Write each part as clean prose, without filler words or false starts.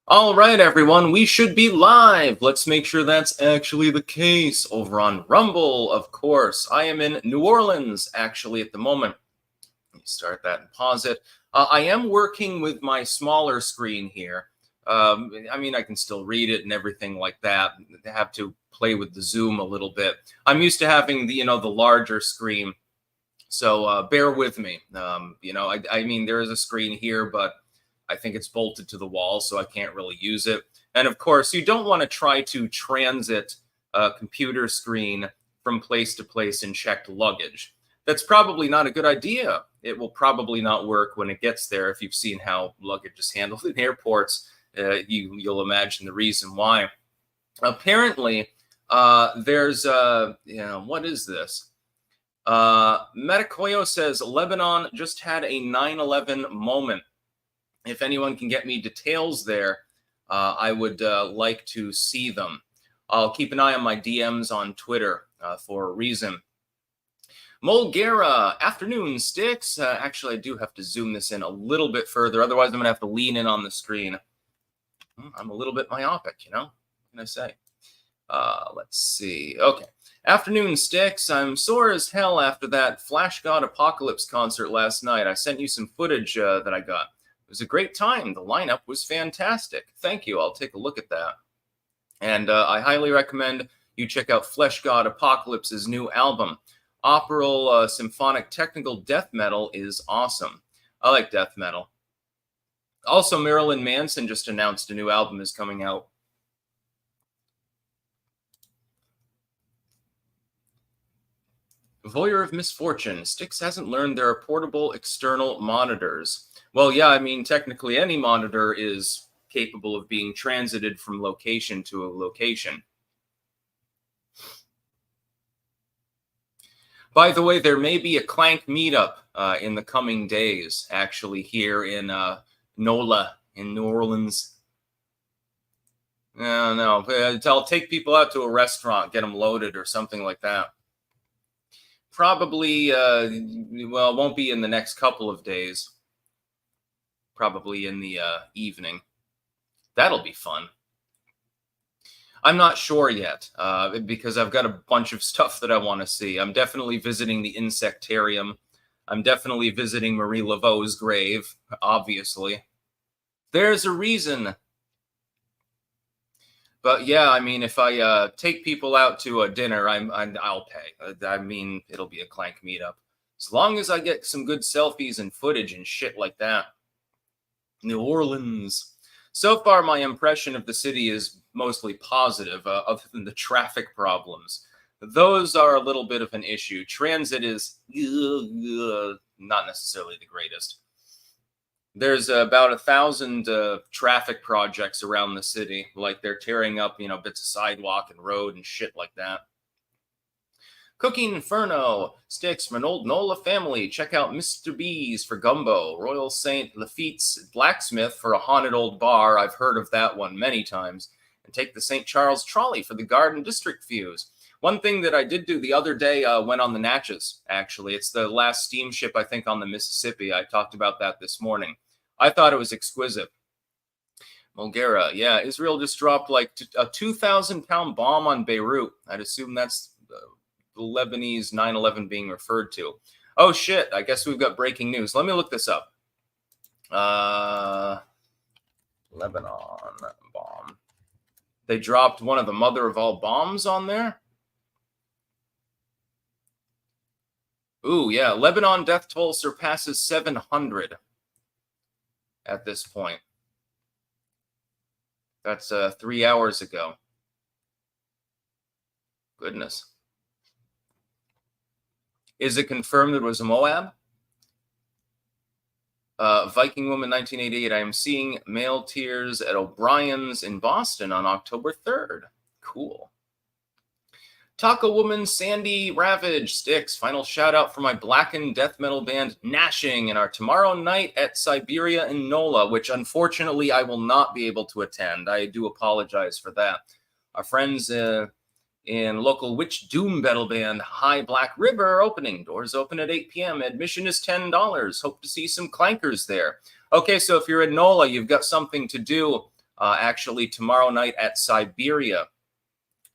All right, everyone, we should be live. Let's make sure that's actually the case over on Rumble, of course. I am in New Orleans, actually, at the moment. Let me start that and pause it. I am working with my smaller screen here. I mean, I can still read it and everything like that. I have to play with the zoom a little bit. I'm used to having the larger screen, so bear with me. I mean, there is a screen here, but I think it's bolted to the wall, so I can't really use it. And of course, you don't want to try to transit a computer screen from place to place in checked luggage. That's probably not a good idea. It will probably not work when it gets there. If you've seen how luggage is handled in airports, you'll imagine the reason why. Apparently, there's what is this? Metakoyo says Lebanon just had a 9/11 moment. If anyone can get me details there, I would like to see them. I'll keep an eye on my DMs on Twitter for a reason. Mulgera, afternoon, Sticks. Actually, I do have to zoom this in a little bit further. Otherwise, I'm going to have to lean in on the screen. I'm a little bit myopic, What can I say? Let's see. Okay. Afternoon, Sticks. I'm sore as hell after that Flash God Apocalypse concert last night. I sent you some footage that I got. It was a great time. The lineup was fantastic. Thank you. I'll take a look at that. And I highly recommend you check out Flesh God Apocalypse's new album. Operal symphonic technical death metal is awesome. I like death metal. Also, Marilyn Manson just announced a new album is coming out. Voyeur of Misfortune. Styx hasn't learned there are portable external monitors. Well, yeah, I mean, technically any monitor is capable of being transited from location to a location. By the way, there may be a Clank meetup in the coming days, actually, here in NOLA in New Orleans. No, I'll take people out to a restaurant, get them loaded or something like that. Probably, it won't be in the next couple of days. Probably in the evening. That'll be fun. I'm not sure yet because I've got a bunch of stuff that I want to see. I'm definitely visiting the Insectarium. I'm definitely visiting Marie Laveau's grave, obviously. There's a reason. But yeah, I mean, if I take people out to a dinner, I'll pay. I mean, it'll be a Clank meetup. As long as I get some good selfies and footage and shit like that. New Orleans. So far, my impression of the city is mostly positive, other than the traffic problems. Those are a little bit of an issue. Transit is not necessarily the greatest. There's about 1,000 traffic projects around the city. Like they're tearing up, bits of sidewalk and road and shit like that. Cooking Inferno, Sticks from an old NOLA family. Check out Mr. B's for gumbo. Royal Saint Lafitte's Blacksmith for a haunted old bar. I've heard of that one many times. And take the St. Charles Trolley for the Garden District fuse. One thing that I did do the other day went on the Natchez, actually. It's the last steamship, I think, on the Mississippi. I talked about that this morning. I thought it was exquisite. Mulgera, yeah, Israel just dropped like a 2,000-pound bomb on Beirut. I'd assume that's the Lebanese 9/11 being referred to. Oh, shit, I guess we've got breaking news. Let me look this up. Lebanon bomb. They dropped one of the mother of all bombs on there? Ooh, yeah, Lebanon death toll surpasses 700 at this point. That's 3 hours ago. Goodness. Is it confirmed that it was a Moab? Viking Woman 1988. I am seeing male tears at O'Brien's in Boston on October 3rd. Cool. Taco Woman Sandy Ravage Sticks. Final shout out for my blackened death metal band Gnashing and our tomorrow night at Siberia in NOLA, which unfortunately I will not be able to attend. I do apologize for that. Our friends in local witch doom metal band High Black River are opening. Doors open at 8 p.m. Admission is $10. Hope to see some clankers there. Okay, so if you're in NOLA, you've got something to do. actually tomorrow night at Siberia.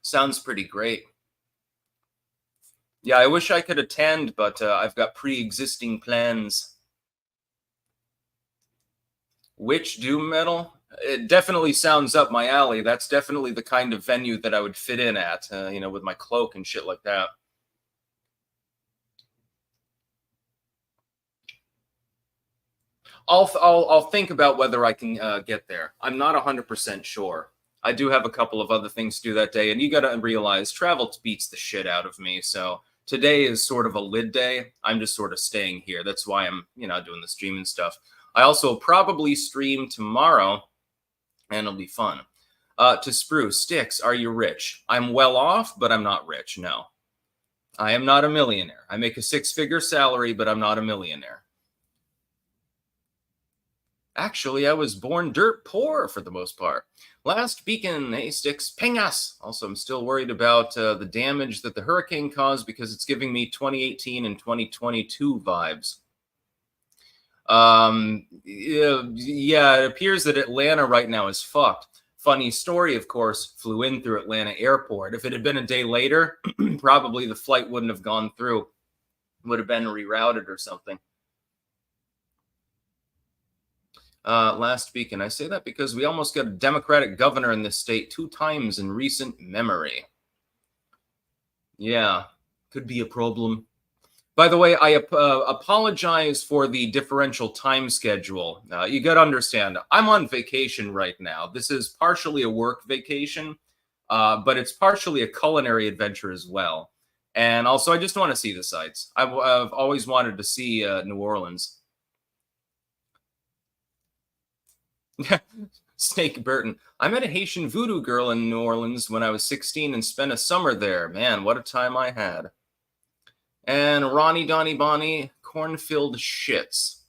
Sounds pretty great. Yeah, I wish I could attend, but I've got pre-existing plans. Which doom metal? It definitely sounds up my alley. That's definitely the kind of venue that I would fit in at, with my cloak and shit like that. I'll think about whether I can get there. I'm not 100% sure. I do have a couple of other things to do that day, and you got to realize travel beats the shit out of me. So today is sort of a lid day. I'm just sort of staying here. That's why I'm, doing the stream and stuff. I also probably stream tomorrow, and it'll be fun. To Spruce, Sticks, are you rich? I'm well off, but I'm not rich. No, I am not a millionaire. I make a 6-figure salary, but I'm not a millionaire. Actually, I was born dirt poor for the most part. Last beacon, hey Sticks, ping us. Also, I'm still worried about the damage that the hurricane caused because it's giving me 2018 and 2022 vibes. Yeah, it appears that Atlanta right now is fucked. Funny story, of course, flew in through Atlanta airport. If it had been a day later, probably the flight wouldn't have gone through. It would have been rerouted or something. Last beacon. I say that because we almost got a Democratic governor in this state 2 times in recent memory. Yeah, could be a problem. By the way, I apologize for the differential time schedule. You got to understand, I'm on vacation right now. This is partially a work vacation, but it's partially a culinary adventure as well. And also, I just want to see the sights. I've always wanted to see New Orleans. Snake Burton. I met a Haitian voodoo girl in New Orleans when I was 16 and spent a summer there. Man, what a time I had. And Ronnie Donnie Bonnie, cornfield shits.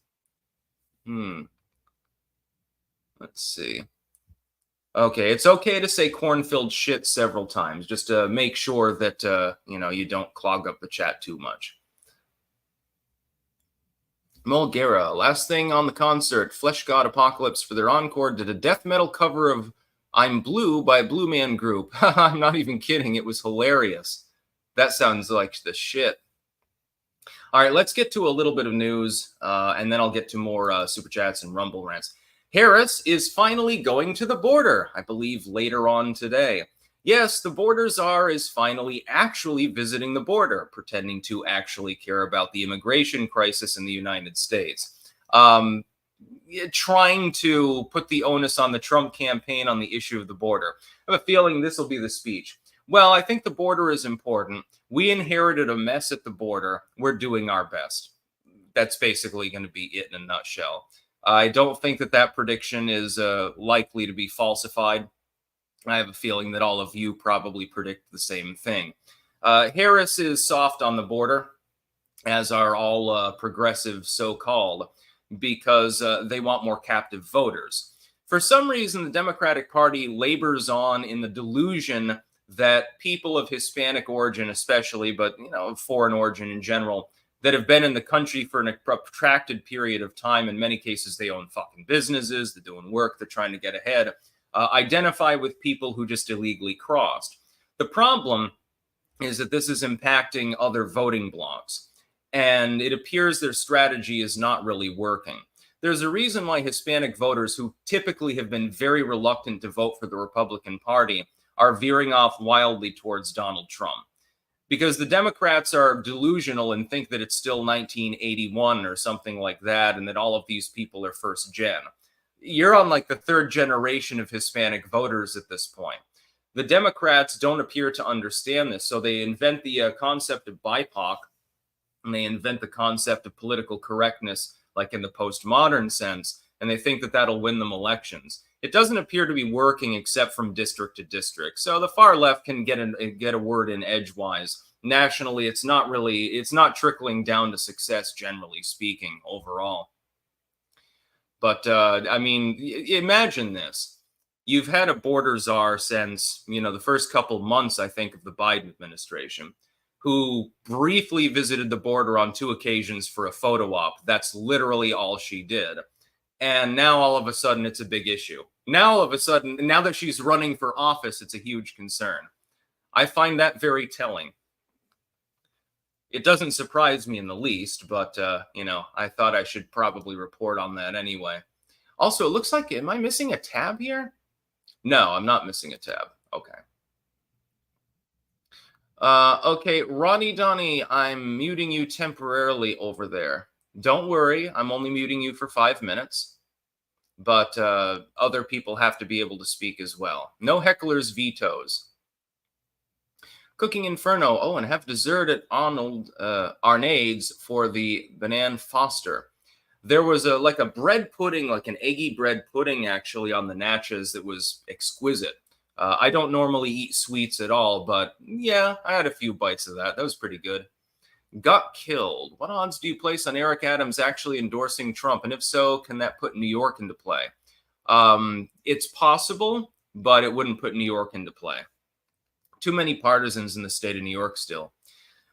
Let's see. Okay, it's okay to say cornfield shit several times, just to make sure that, you don't clog up the chat too much. Mulgera, last thing on the concert, Flesh God Apocalypse for their encore did a death metal cover of I'm Blue by Blue Man Group. I'm not even kidding. It was hilarious. That sounds like the shit. All right, let's get to a little bit of news, and then I'll get to more super chats and rumble rants. Harris is finally going to the border, I believe later on today. Yes, the border czar is finally actually visiting the border, pretending to actually care about the immigration crisis in the United States. Trying to put the onus on the Trump campaign on the issue of the border. I have a feeling this will be the speech. Well, I think the border is important. We inherited a mess at the border. We're doing our best. That's basically going to be it in a nutshell. I don't think that prediction is likely to be falsified. I have a feeling that all of you probably predict the same thing. Harris is soft on the border, as are all progressives so-called, because they want more captive voters. For some reason, the Democratic Party labors on in the delusion that people of Hispanic origin especially, but foreign origin in general, that have been in the country for a protracted period of time, in many cases they own fucking businesses, they're doing work, they're trying to get ahead, identify with people who just illegally crossed. The problem is that this is impacting other voting blocks, and it appears their strategy is not really working. There's a reason why Hispanic voters, who typically have been very reluctant to vote for the Republican Party, are veering off wildly towards Donald Trump. Because the Democrats are delusional and think that it's still 1981 or something like that, and that all of these people are first gen. You're on like the 3rd generation of Hispanic voters at this point. The Democrats don't appear to understand this, so they invent the concept of BIPOC, and they invent the concept of political correctness, like in the postmodern sense, and they think that that'll win them elections. It doesn't appear to be working except from district to district. So the far left can get a word in edgewise. Nationally, it's not trickling down to success, generally speaking, overall. But, imagine this. You've had a border czar since, the first couple months, I think, of the Biden administration, who briefly visited the border on 2 occasions for a photo op. That's literally all she did. And now all of a sudden it's a big issue. Now all of a sudden, now that she's running for office, it's a huge concern. I find that very telling. It doesn't surprise me in the least, but, I thought I should probably report on that anyway. Also, it looks like, am I missing a tab here? No, I'm not missing a tab. Okay. Okay, Ronnie Donnie, I'm muting you temporarily over there. Don't worry, I'm only muting you for 5 minutes. But other people have to be able to speak as well. No hecklers' vetoes. Cooking Inferno. Oh, and have dessert at Arnold Arnade's for the Banan Foster. There was like a bread pudding, like an eggy bread pudding, actually, on the Natchez that was exquisite. I don't normally eat sweets at all, but yeah, I had a few bites of that. That was pretty good. Got killed. What odds do you place on Eric Adams actually endorsing Trump? And if so, can that put New York into play? It's possible, but it wouldn't put New York into play. Too many partisans in the state of New York still.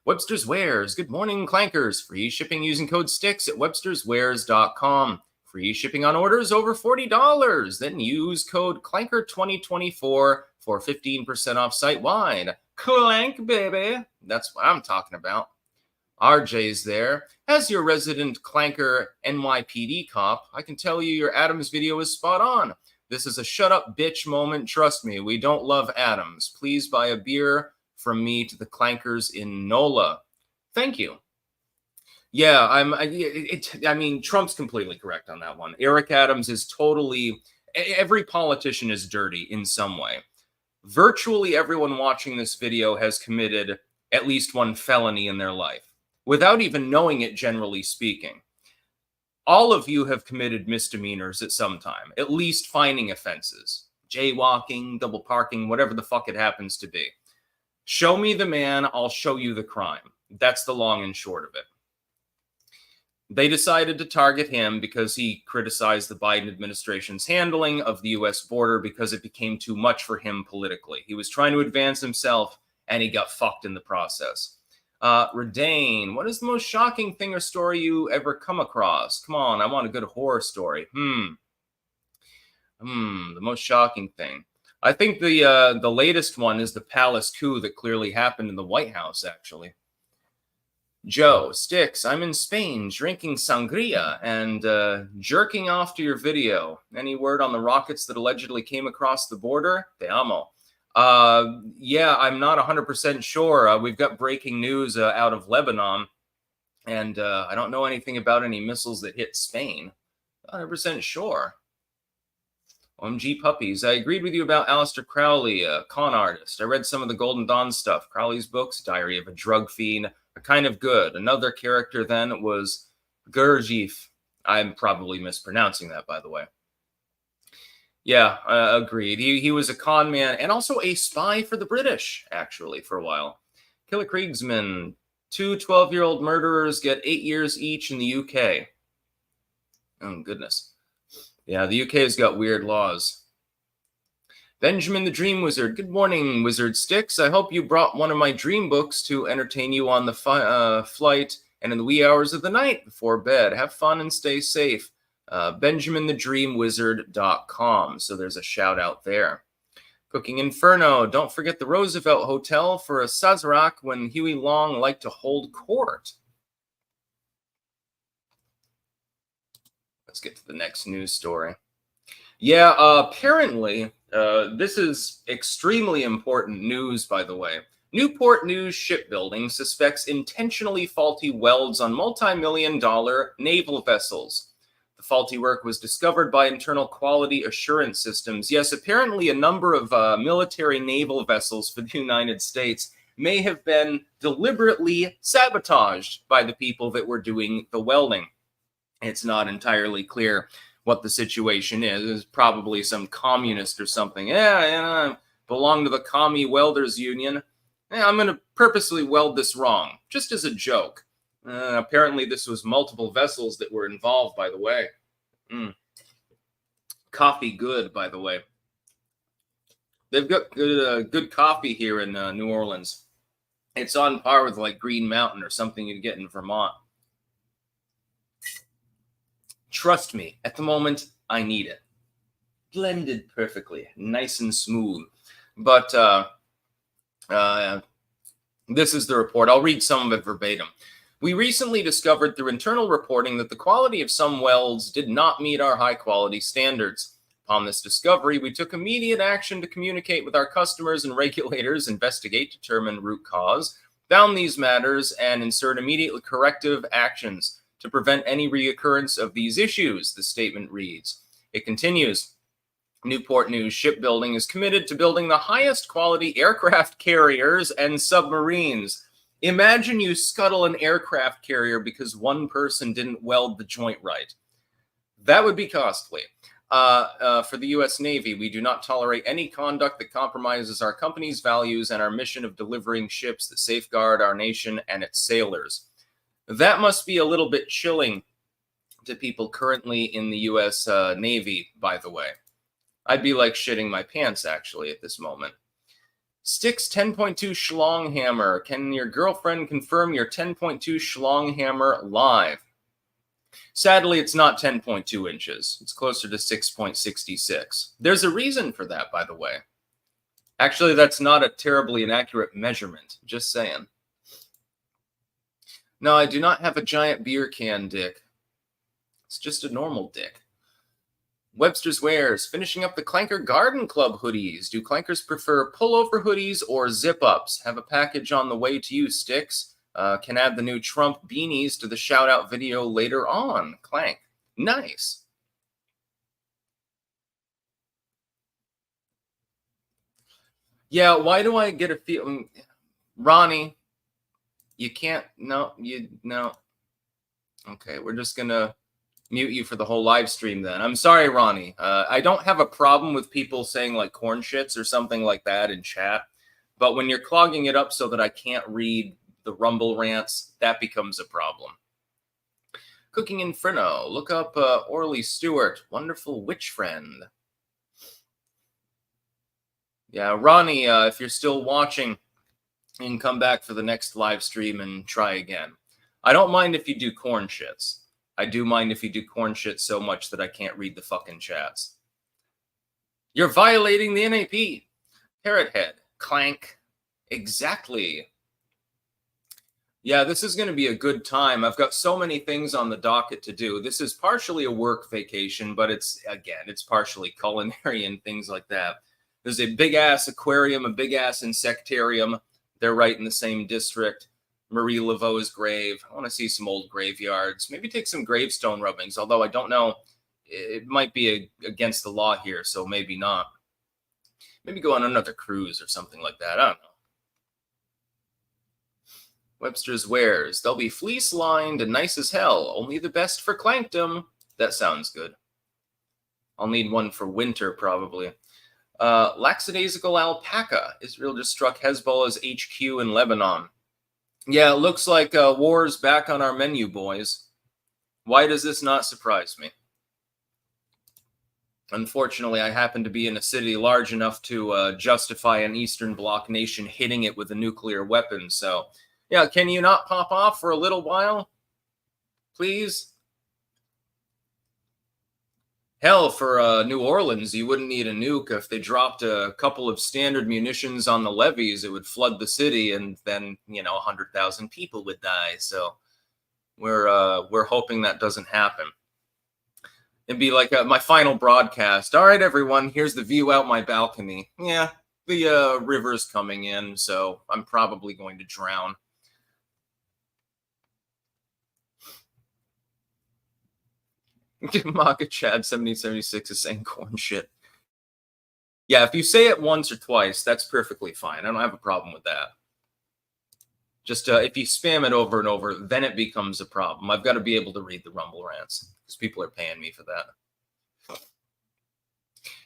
Webster's Wares. Good morning, Clankers. Free shipping using code STICKS at websterswares.com. Free shipping on orders over $40. Then use code CLANKER2024 for 15% off site-wide. Clank, baby. That's what I'm talking about. RJ's there. As your resident Clanker NYPD cop, I can tell you your Adams video is spot on. This is a shut up bitch moment. Trust me, we don't love Adams. Please buy a beer from me to the Clankers in NOLA. Thank you. Yeah, I mean, Trump's completely correct on that one. Eric Adams is totally, every politician is dirty in some way. Virtually everyone watching this video has committed at least one felony in their life, without even knowing it, generally speaking. All of you have committed misdemeanors at some time, at least fining offenses, jaywalking, double parking, whatever the fuck it happens to be. Show me the man, I'll show you the crime. That's the long and short of it. They decided to target him because he criticized the Biden administration's handling of the U.S. border because it became too much for him politically. He was trying to advance himself, and he got fucked in the process. Redane, what is the most shocking thing or story you ever come across? Come on, I want a good horror story. The most shocking thing. I think the latest one is the palace coup that clearly happened in the White House, actually. Joe, Sticks, I'm in Spain drinking sangria and jerking off to your video. Any word on the rockets that allegedly came across the border? Te amo. Yeah, I'm not 100% sure. We've got breaking news out of Lebanon, and I don't know anything about any missiles that hit Spain. 100% sure. OMG puppies. I agreed with you about Aleister Crowley, a con artist. I read some of the Golden Dawn stuff. Crowley's books, Diary of a Drug Fiend, are kind of good. Another character then was Gurdjieff. I'm probably mispronouncing that, by the way. Yeah, agreed. He was a con man and also a spy for the British, actually, for a while. Killer Kriegsman. 2 12-year-old murderers get 8 years each in the UK. Oh, goodness. Yeah, the UK has got weird laws. Benjamin the Dream Wizard. Good morning, Wizard Sticks. I hope you brought one of my dream books to entertain you on the flight and in the wee hours of the night before bed. Have fun and stay safe. BenjaminTheDreamWizard.com. So there's a shout out there. Cooking Inferno. Don't forget the Roosevelt Hotel for a Sazerac when Huey Long liked to hold court. Let's get to the next news story. Yeah, apparently, this is extremely important news, by the way. Newport News Shipbuilding suspects intentionally faulty welds on multi-million-dollar naval vessels. The faulty work was discovered by internal quality assurance systems. Yes, apparently a number of military naval vessels for the United States may have been deliberately sabotaged by the people that were doing the welding. It's not entirely clear what the situation is. It's probably some communist or something. I belong to the Commie Welders Union. I'm going to purposely weld this wrong, just as a joke. Apparently, this was multiple vessels that were involved, by the way. Coffee good, by the way. They've got good coffee here in New Orleans. It's on par with like Green Mountain or something you'd get in Vermont. Trust me, at the moment, I need it. Blended perfectly, nice and smooth. But this is the report. I'll read some of it verbatim. We recently discovered through internal reporting that the quality of some welds did not meet our high-quality standards. Upon this discovery, we took immediate action to communicate with our customers and regulators, investigate, determine root cause, found these matters, and insert immediately corrective actions to prevent any reoccurrence of these issues, the statement reads. It continues. Newport News Shipbuilding is committed to building the highest quality aircraft carriers and submarines. Imagine you scuttle an aircraft carrier because one person didn't weld the joint right. That would be costly. For the U.S. Navy, we do not tolerate any conduct that compromises our company's values and our mission of delivering ships that safeguard our nation and its sailors. That must be a little bit chilling to people currently in the U.S. Navy, by the way. I'd be like shitting my pants, actually, at this moment. Styx 10.2 Schlong Hammer. Can your girlfriend confirm your 10.2 Schlong Hammer live? Sadly, it's not 10.2 inches. It's closer to 6.66. There's a reason for that, by the way. Actually, that's not a terribly inaccurate measurement. Just saying. No, I do not have a giant beer can dick. It's just a normal dick. Webster's Wares, finishing up the Clanker Garden Club hoodies. Do Clankers prefer pullover hoodies or zip-ups? Have a package on the way to you, Sticks. Can add the new Trump beanies to the shout-out video later on. Clank. Nice. Yeah, why do I get a feeling... Ronnie, you can't... No. Okay, we're just going to mute you for the whole live stream then. I'm sorry, Ronnie. I don't have a problem with people saying like corn shits or something like that in chat, but when you're clogging it up so that I can't read the Rumble rants, that becomes a problem. Cooking Inferno. Look up Orly Stewart. Wonderful witch friend. Yeah, Ronnie, if you're still watching, you can come back for the next live stream and try again. I don't mind if you do corn shits. I do mind if you do corn shit so much that I can't read the fucking chats. You're violating the NAP. Parrot head. Clank. Exactly. Yeah, this is going to be a good time. I've got so many things on the docket to do. This is partially a work vacation, but it's partially culinary and things like that. There's a big-ass aquarium, a big-ass insectarium. They're right in the same district. Marie Laveau's grave. I want to see some old graveyards. Maybe take some gravestone rubbings, although I don't know. It might be against the law here, so maybe not. Maybe go on another cruise or something like that. I don't know. Webster's Wares. They'll be fleece-lined and nice as hell. Only the best for clankdom. That sounds good. I'll need one for winter, probably. Lackadaisical alpaca. Israel just struck Hezbollah's HQ in Lebanon. Yeah, it looks like war's back on our menu, boys. Why does this not surprise me? Unfortunately, I happen to be in a city large enough to justify an Eastern Bloc nation hitting it with a nuclear weapon. So, yeah, can you not pop off for a little while? Please? Hell, for New Orleans, you wouldn't need a nuke. If they dropped a couple of standard munitions on the levees, it would flood the city, and then 100,000 people would die. So we're hoping that doesn't happen. It'd be like my final broadcast. All right, everyone, here's the view out my balcony. Yeah, the river's coming in, so I'm probably going to drown. Maka Chad 7076 is saying corn shit. Yeah, if you say it once or twice, that's perfectly fine. I don't have a problem with that. Just if you spam it over and over, then it becomes a problem. I've got to be able to read the Rumble rants because people are paying me for that.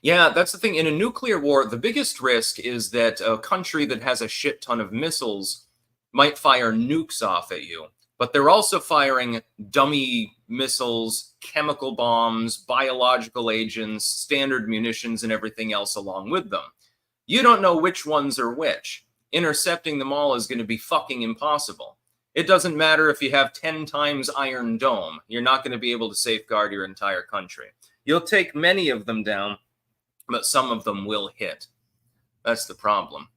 Yeah, that's the thing. In a nuclear war, the biggest risk is that a country that has a shit ton of missiles might fire nukes off at you. But they're also firing dummy missiles, chemical bombs, biological agents, standard munitions, and everything else along with them. You don't know which ones are which. Intercepting them all is going to be fucking impossible. It doesn't matter if you have 10 times Iron Dome. You're not going to be able to safeguard your entire country. You'll take many of them down, but some of them will hit. That's the problem.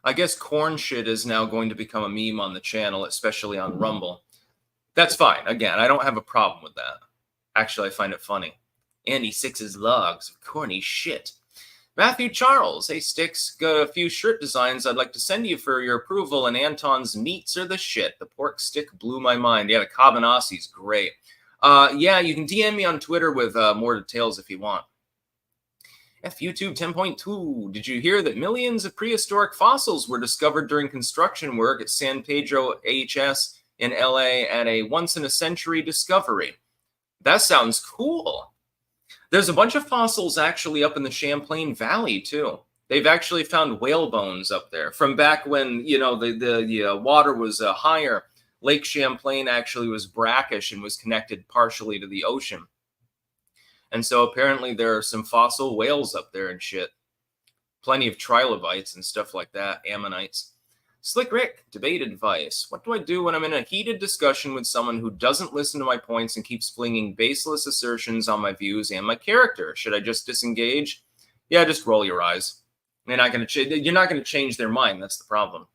I guess corn shit is now going to become a meme on the channel, especially on Rumble. That's fine. Again, I don't have a problem with that. Actually, I find it funny. Andy Six's logs of corny shit. Matthew Charles, hey Sticks, got a few shirt designs I'd like to send you for your approval, and Anton's meats are the shit. The pork stick blew my mind. Yeah, the Cabanasi's great. Yeah, you can DM me on Twitter with more details if you want. YouTube 10.2, did you hear that millions of prehistoric fossils were discovered during construction work at San Pedro HS in LA at a once-in-a-century discovery? That sounds cool. There's a bunch of fossils actually up in the Champlain Valley, too. They've actually found whale bones up there from back when, you know, the water was higher. Lake Champlain actually was brackish and was connected partially to the ocean. And so apparently there are some fossil whales up there and shit. Plenty of trilobites and stuff like that, ammonites. Slick Rick, debate advice. What do I do when I'm in a heated discussion with someone who doesn't listen to my points and keeps flinging baseless assertions on my views and my character? Should I just disengage? Yeah, just roll your eyes. You're not going to change their mind. That's the problem.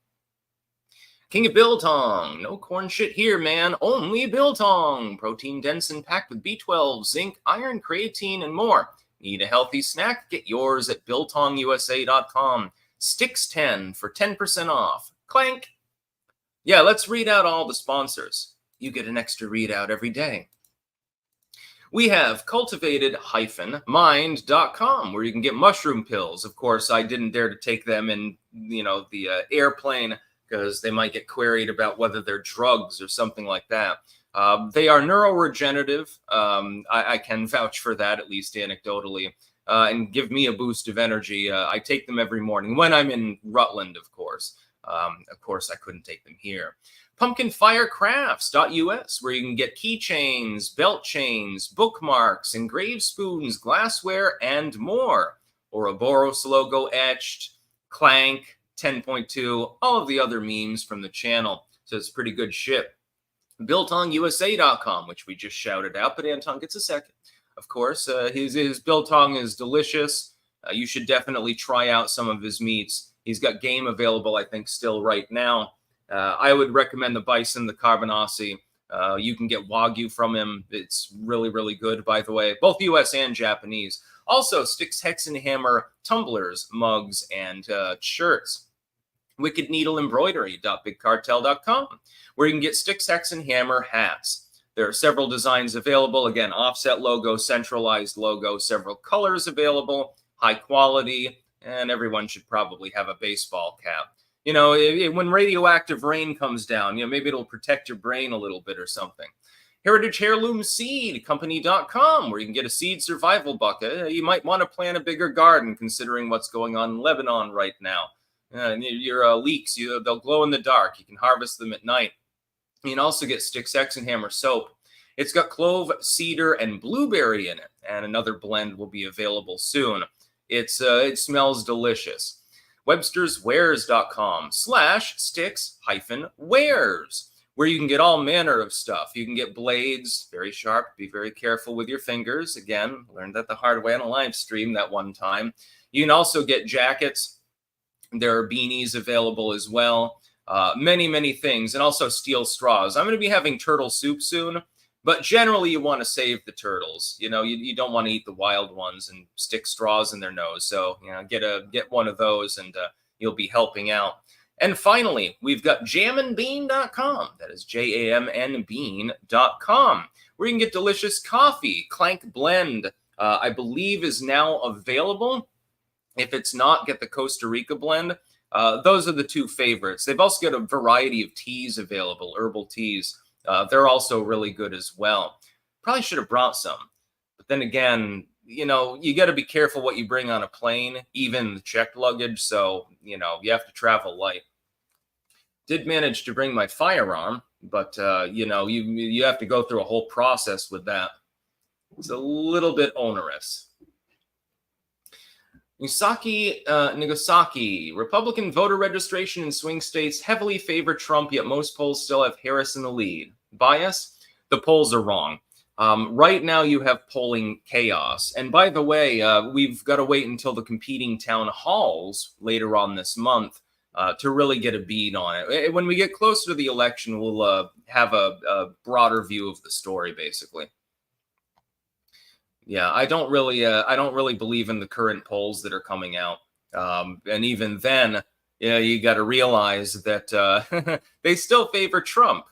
King of Biltong. No corn shit here, man. Only Biltong. Protein dense and packed with B12, zinc, iron, creatine, and more. Need a healthy snack? Get yours at biltongusa.com. Sticks 10 for 10% off. Clank. Yeah, let's read out all the sponsors. You get an extra readout every day. We have cultivated-mind.com, where you can get mushroom pills. Of course, I didn't dare to take them in, the airplane because they might get queried about whether they're drugs or something like that. They are neuroregenerative. I can vouch for that, at least anecdotally, and give me a boost of energy. I take them every morning when I'm in Rutland, of course. Of course, I couldn't take them here. pumpkinfirecrafts.us, where you can get keychains, belt chains, bookmarks, engraved spoons, glassware, and more. Ouroboros logo etched, Clank, 10.2, all of the other memes from the channel. So it's pretty good shit. Biltongusa.com, which we just shouted out, but Anton gets a second. Of course, his biltong is delicious. You should definitely try out some of his meats. He's got game available, I think, still right now. I would recommend the bison, the Carbonaci. You can get Wagyu from him. It's really, really good, by the way. Both U.S. and Japanese. Also, Sticks, Hex, and Hammer tumblers, mugs, and shirts. wickedneedleembroidery.bigcartel.com, where you can get Sticks, Hex, and Hammer hats. There are several designs available. Again, offset logo, centralized logo, several colors available, high quality, and everyone should probably have a baseball cap. You know, when radioactive rain comes down, maybe it'll protect your brain a little bit or something. Heritage Heirloom Seed Company.com, where you can get a seed survival bucket. You might want to plant a bigger garden considering what's going on in Lebanon right now. Your leeks, they'll glow in the dark. You can harvest them at night. You can also get Sticks, Hex, and Hammer soap. It's got clove, cedar, and blueberry in it, and another blend will be available soon. It smells delicious. websterswares.com/sticks-wares, where you can get all manner of stuff. You can get blades, very sharp. Be very careful with your fingers. Again, learned that the hard way on a live stream that one time. You can also get jackets. There are beanies available as well. Many, many things, and also steel straws. I'm going to be having turtle soup soon, but generally you want to save the turtles. You don't want to eat the wild ones and stick straws in their nose. So, get one of those and you'll be helping out. And finally, we've got jamandbean.com. That is JAMN bean.com, where you can get delicious coffee. Clank Blend, I believe, is now available. If it's not, get the Costa Rica blend. Those are the two favorites. They've also got a variety of teas available, herbal teas. They're also really good as well. Probably should have brought some. But then again, you got to be careful what you bring on a plane, even the checked luggage. So, you have to travel light. Did manage to bring my firearm, but, you have to go through a whole process with that. It's a little bit onerous. Nagasaki. Republican voter registration in swing states heavily favor Trump, yet most polls still have Harris in the lead. Bias? The polls are wrong. Right now, you have polling chaos. And by the way, we've got to wait until the competing town halls later on this month to really get a bead on it. When we get closer to the election, we'll have a broader view of the story, basically. Yeah, I don't really believe in the current polls that are coming out. And even then, yeah, you got to realize that they still favor Trump.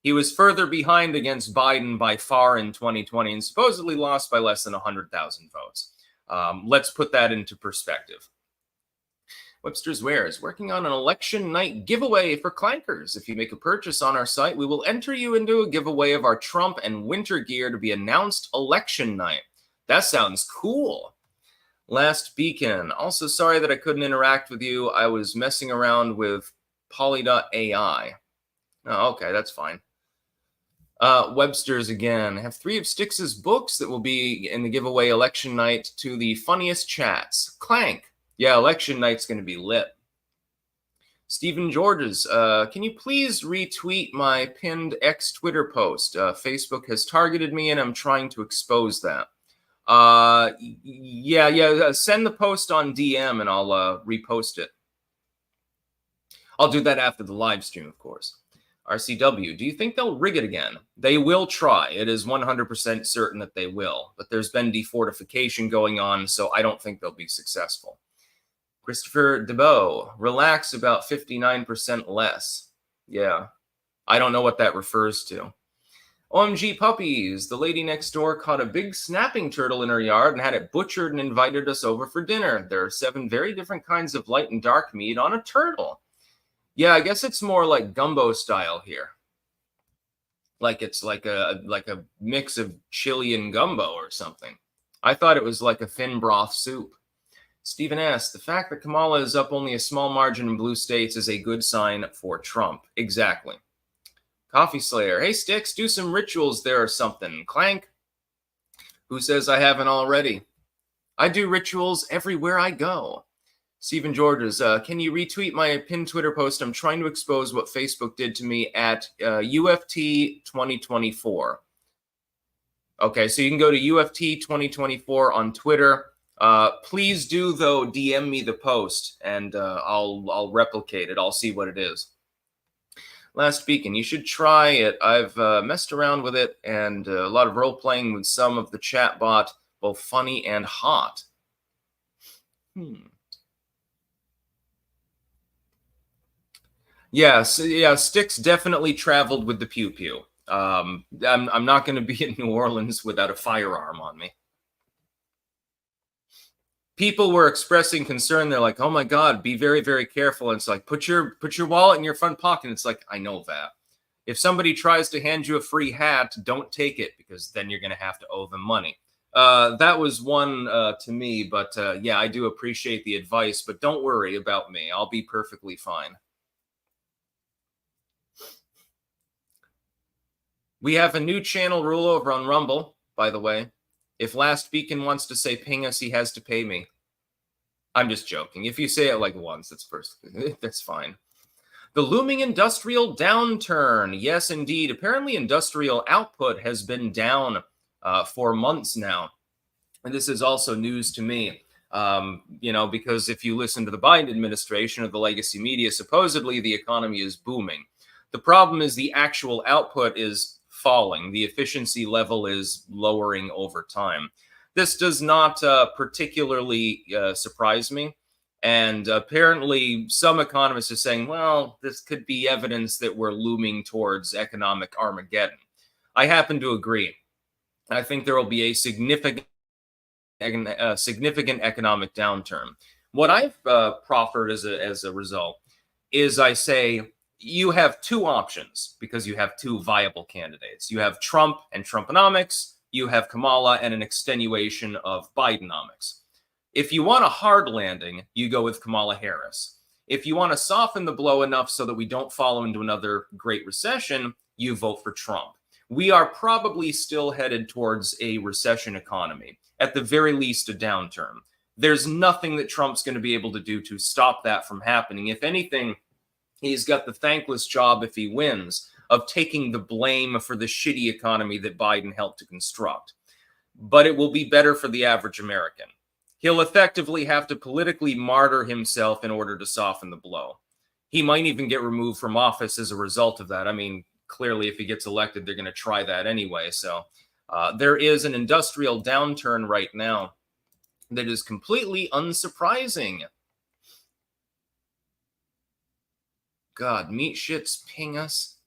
He was further behind against Biden by far in 2020 and supposedly lost by less than 100,000 votes. Let's put that into perspective. Webster's Wares, working on an election night giveaway for clankers. If you make a purchase on our site, we will enter you into a giveaway of our Trump and winter gear to be announced election night. That sounds cool. Last Beacon, also sorry that I couldn't interact with you. I was messing around with Poly.ai. Oh, okay, that's fine. Webster's again. I have 3 of Styx's books that will be in the giveaway election night to the funniest chats. Clank. Yeah, election night's going to be lit. Stephen Georges, can you please retweet my pinned X Twitter post? Facebook has targeted me and I'm trying to expose that. Send the post on DM and I'll repost it. I'll do that after the live stream, of course. RCW, do you think they'll rig it again? They will try. It is 100% certain that they will, but there's been defortification going on, so I don't think they'll be successful. Christopher DeBow, relax about 59% less. Yeah, I don't know what that refers to. OMG puppies, the lady next door caught a big snapping turtle in her yard and had it butchered and invited us over for dinner. There are 7 very different kinds of light and dark meat on a turtle. Yeah, I guess it's more like gumbo style here. Like it's like a mix of chili and gumbo or something. I thought it was like a thin broth soup. Stephen S., the fact that Kamala is up only a small margin in blue states is a good sign for Trump. Exactly. Coffee Slayer, hey Sticks, do some rituals there or something. Clank. Who says I haven't already? I do rituals everywhere I go. Stephen Georges, can you retweet my pinned Twitter post? I'm trying to expose what Facebook did to me at UFT 2024. Okay, so you can go to UFT 2024 on Twitter. Please do, though, DM me the post, and I'll replicate it. I'll see what it is. Last Beacon, you should try it. I've messed around with it, and a lot of role-playing with some of the chatbot, both funny and hot. Yes, yeah, Styx definitely traveled with the pew-pew. I'm not going to be in New Orleans without a firearm on me. People were expressing concern. They're like, "Oh my God, be very, very careful." And it's like, put your wallet in your front pocket. And it's like, I know that. If somebody tries to hand you a free hat, don't take it because then you're going to have to owe them money. That was one to me, but yeah, I do appreciate the advice. But don't worry about me. I'll be perfectly fine. We have a new channel rule over on Rumble, by the way. If Last Beacon wants to say ping us, he has to pay me. I'm just joking. If you say it like once, that's fine. The looming industrial downturn. Yes, indeed. Apparently, industrial output has been down for months now. And this is also news to me. Because if you listen to the Biden administration or the legacy media, supposedly the economy is booming. The problem is the actual output is falling. The efficiency level is lowering over time. This does not particularly surprise me. And apparently some economists are saying, well, this could be evidence that we're looming towards economic Armageddon. I happen to agree. I think there will be a significant economic downturn. What I've proffered as a result is I say, you have 2 options because you have 2 viable candidates. You have Trump and Trumponomics. You have Kamala and an extenuation of Bidenomics. If you want a hard landing, you go with Kamala Harris. If you want to soften the blow enough so that we don't fall into another great recession, you vote for Trump. We are probably still headed towards a recession economy, at the very least a downturn. There's nothing that Trump's going to be able to do to stop that from happening. If anything, he's got the thankless job, if he wins, of taking the blame for the shitty economy that Biden helped to construct. But it will be better for the average American. He'll effectively have to politically martyr himself in order to soften the blow. He might even get removed from office as a result of that. I mean, clearly, if he gets elected, they're going to try that anyway. So there is an industrial downturn right now that is completely unsurprising. God, meat shits ping us.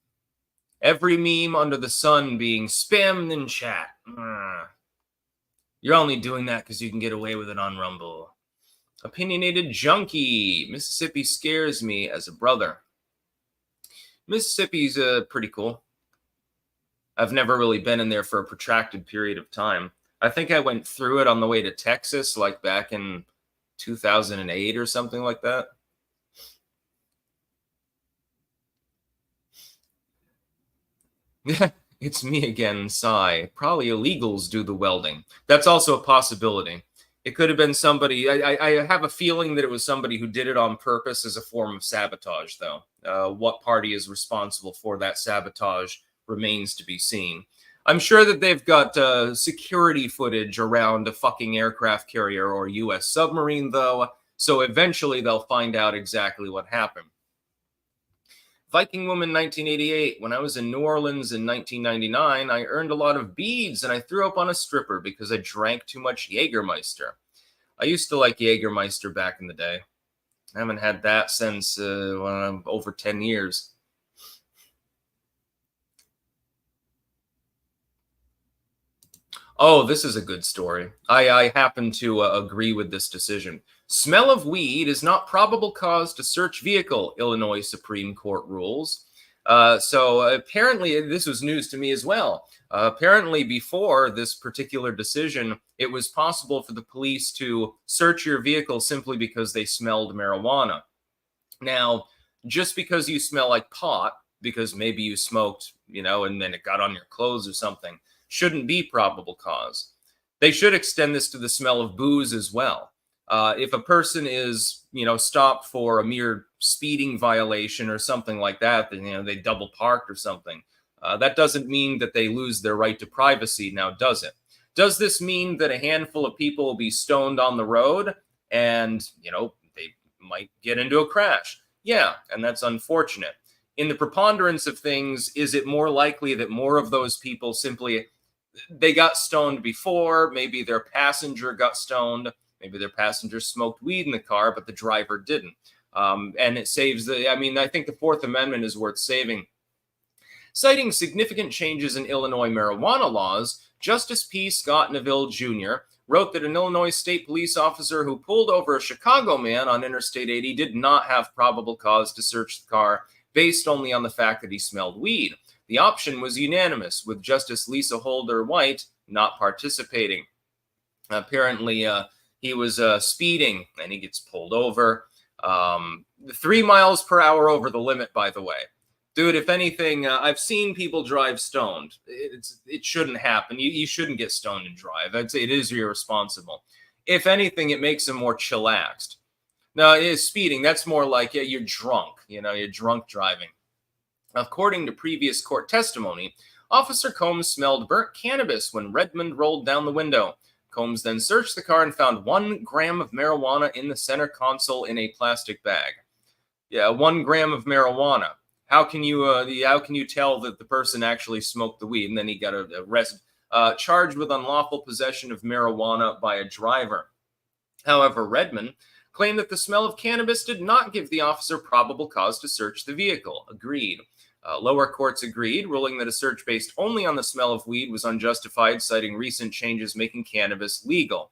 Every meme under the sun being spammed in chat. You're only doing that because you can get away with it on Rumble. Opinionated junkie. Mississippi scares me as a brother. Mississippi's pretty cool. I've never really been in there for a protracted period of time. I think I went through it on the way to Texas, like back in 2008 or something like that. It's me again, sigh. Probably illegals do the welding. That's also a possibility. It could have been somebody. I have a feeling that it was somebody who did it on purpose as a form of sabotage, though. What party is responsible for that sabotage remains to be seen. I'm sure that they've got security footage around a fucking aircraft carrier or U.S. submarine, though, so eventually they'll find out exactly what happened. Viking Woman 1988. When I was in New Orleans in 1999, I earned a lot of beads and I threw up on a stripper because I drank too much Jägermeister. I used to like Jägermeister back in the day. I haven't had that since over 10 years. Oh, this is a good story. I happen to agree with this decision. Smell of weed is not probable cause to search vehicle, Illinois Supreme Court rules. So apparently, this was news to me as well. Apparently, before this particular decision, it was possible for the police to search your vehicle simply because they smelled marijuana. Now, just because you smell like pot, because maybe you smoked, and then it got on your clothes or something, shouldn't be probable cause. They should extend this to the smell of booze as well. If a person is, stopped for a mere speeding violation or something like that, then, they double parked or something. That doesn't mean that they lose their right to privacy now, does it? Does this mean that a handful of people will be stoned on the road and, they might get into a crash? Yeah, and that's unfortunate. In the preponderance of things, is it more likely that more of those people simply, they got stoned before, maybe their passenger got stoned, maybe their passenger smoked weed in the car, but the driver didn't. And it saves I think the Fourth Amendment is worth saving. Citing significant changes in Illinois marijuana laws, Justice P. Scott Neville Jr. wrote that an Illinois state police officer who pulled over a Chicago man on Interstate 80 did not have probable cause to search the car based only on the fact that he smelled weed. The option was unanimous, with Justice Lisa Holder White not participating. Apparently, he was speeding, and he gets pulled over. 3 miles per hour over the limit, by the way. Dude, if anything, I've seen people drive stoned. It shouldn't happen. You shouldn't get stoned and drive. I'd say it is irresponsible. If anything, it makes them more chillaxed. No, speeding, that's more like you're drunk. You're drunk driving. According to previous court testimony, Officer Combs smelled burnt cannabis when Redmond rolled down the window. Combs then searched the car and found 1 gram of marijuana in the center console in a plastic bag. Yeah, 1 gram of marijuana. How can you tell that the person actually smoked the weed? And then he got arrested, charged with unlawful possession of marijuana by a driver. However, Redmond claimed that the smell of cannabis did not give the officer probable cause to search the vehicle. Agreed. Lower courts agreed, ruling that a search based only on the smell of weed was unjustified, citing recent changes making cannabis legal.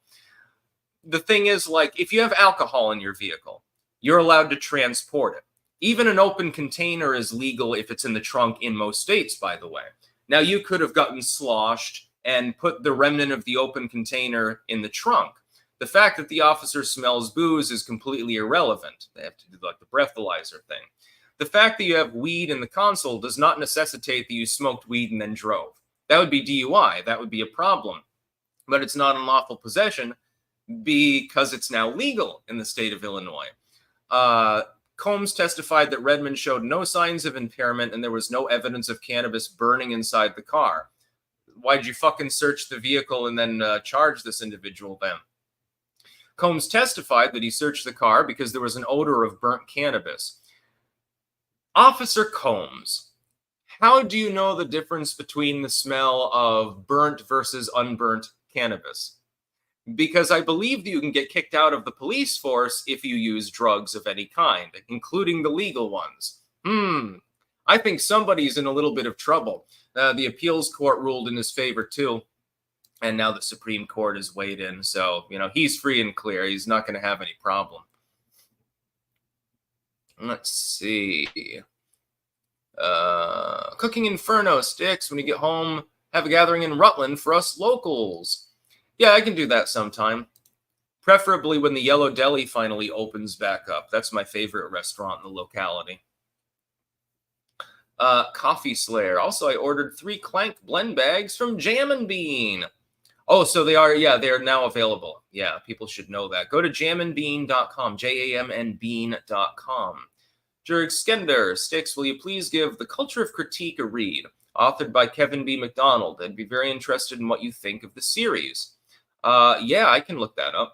The thing is, if you have alcohol in your vehicle, you're allowed to transport it. Even an open container is legal if it's in the trunk in most states, by the way. Now, you could have gotten sloshed and put the remnant of the open container in the trunk. The fact that the officer smells booze is completely irrelevant. They have to do the breathalyzer thing. The fact that you have weed in the console does not necessitate that you smoked weed and then drove. That would be DUI. That would be a problem. But it's not unlawful possession. because it's now legal in the state of Illinois. Combs testified that Redmond showed no signs of impairment and there was no evidence of cannabis burning inside the car. Why'd you fucking search the vehicle and then charge this individual then? Combs testified that he searched the car because there was an odor of burnt cannabis. Officer Combs, how do you know the difference between the smell of burnt versus unburnt cannabis? Because I believe that you can get kicked out of the police force if you use drugs of any kind, including the legal ones. I think somebody's in a little bit of trouble. The appeals court ruled in his favor too, and now the Supreme Court has weighed in. So, he's free and clear. He's not going to have any problem. Let's see. Cooking Inferno sticks. When you get home, have a gathering in Rutland for us locals. Yeah, I can do that sometime. Preferably when the Yellow Deli finally opens back up. That's my favorite restaurant in the locality. Coffee Slayer. Also, I ordered 3 Clank blend bags from Jam & Bean. Oh, so they are now available. Yeah, people should know that. Go to jamandbean.com, JAMNbean.com. Jurg Skender, Sticks, will you please give The Culture of Critique a read? Authored by Kevin B. McDonald. I'd be very interested in what you think of the series. Yeah, I can look that up.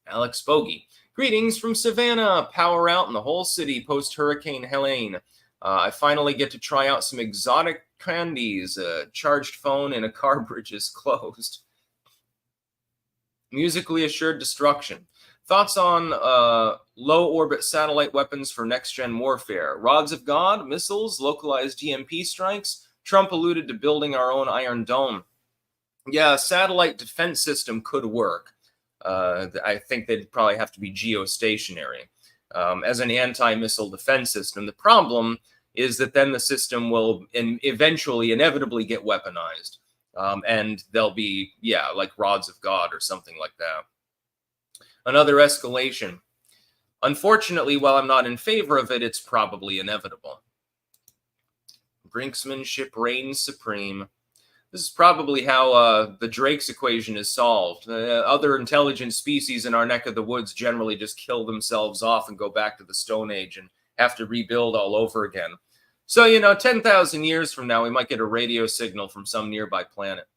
Alex Bogey. Greetings from Savannah. Power out in the whole city post-Hurricane Helene. I finally get to try out some exotic candies. Charged phone and a car bridge is closed. Musically assured destruction. Thoughts on low-orbit satellite weapons for next-gen warfare? Rods of God, missiles, localized EMP strikes? Trump alluded to building our own Iron Dome. Yeah, a satellite defense system could work. I think they'd probably have to be geostationary as an anti-missile defense system. The problem is that then the system will inevitably get weaponized. And they'll be, like rods of God or something like that. Another escalation. Unfortunately, while I'm not in favor of it, it's probably inevitable. Brinksmanship reigns supreme. This is probably how the Drake's equation is solved. Other intelligent species in our neck of the woods generally just kill themselves off and go back to the Stone Age and have to rebuild all over again. So, 10,000 years from now, we might get a radio signal from some nearby planet.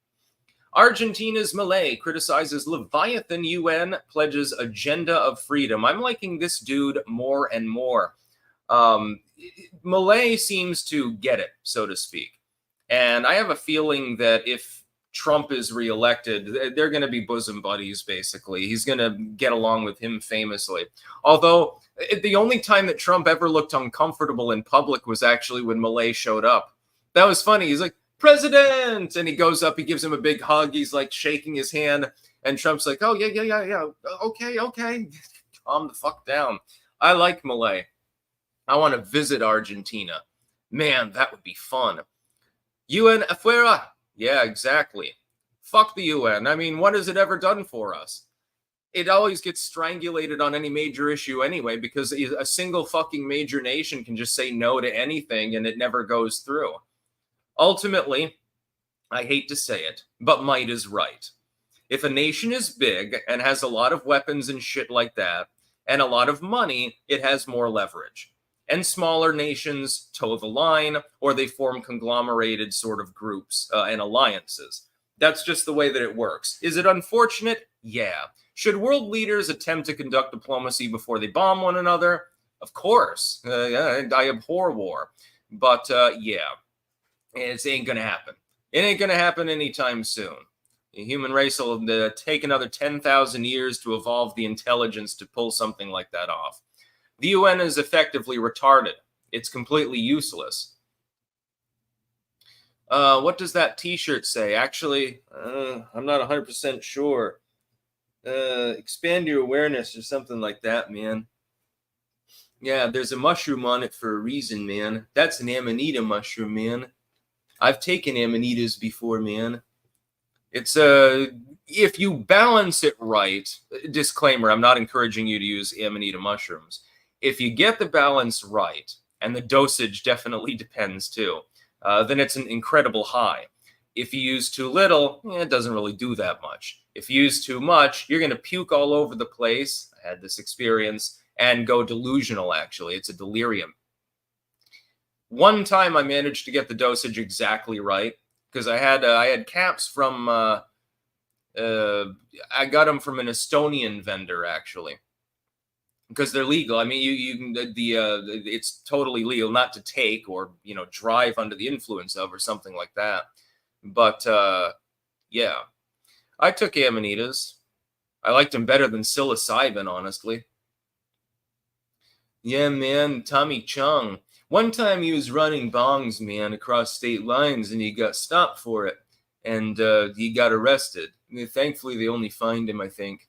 Argentina's Malay criticizes Leviathan UN, pledges agenda of freedom. I'm liking this dude more and more. Malay seems to get it, so to speak. And I have a feeling that if Trump is reelected, they're going to be bosom buddies, basically. He's going to get along with him famously. Although, the only time that Trump ever looked uncomfortable in public was actually when Malay showed up. That was funny. He's like, President! And he goes up, he gives him a big hug. He's like shaking his hand. And Trump's like, oh, yeah. Okay. Calm the fuck down. I like Malay. I want to visit Argentina. Man, that would be fun. UN afuera. Yeah, exactly. Fuck the UN. I mean, what has it ever done for us? It always gets strangulated on any major issue anyway, because a single fucking major nation can just say no to anything and it never goes through. Ultimately, I hate to say it, but might is right. If a nation is big and has a lot of weapons and shit like that, and a lot of money, it has more leverage. And smaller nations toe the line, or they form conglomerated sort of groups and alliances. That's just the way that it works. Is it unfortunate? Yeah. Should world leaders attempt to conduct diplomacy before they bomb one another? Of course. I abhor war. But yeah, it ain't going to happen. It ain't going to happen anytime soon. The human race will take another 10,000 years to evolve the intelligence to pull something like that off. The UN is effectively retarded. It's completely useless. What does that t-shirt say? Actually, I'm not 100% sure. Expand your awareness or something like that, man. Yeah, there's a mushroom on it for a reason, man. That's an Amanita mushroom, man. I've taken Amanitas before, man. It's if you balance it right, disclaimer, I'm not encouraging you to use Amanita mushrooms. If you get the balance right, and the dosage definitely depends too, then it's an incredible high. If you use too little, it doesn't really do that much. If you use too much, you're going to puke all over the place. I had this experience and go delusional, actually. It's a delirium. One time I managed to get the dosage exactly right because I had caps from I got them from an Estonian vendor, actually, because they're legal. I mean, it's totally legal not to take or drive under the influence of or something like that. But yeah, I took amanitas. I liked them better than psilocybin, honestly. Yeah, man, Tommy Chung. One time he was running bongs, man, across state lines, and he got stopped for it, and he got arrested. I mean, thankfully, they only fined him, I think.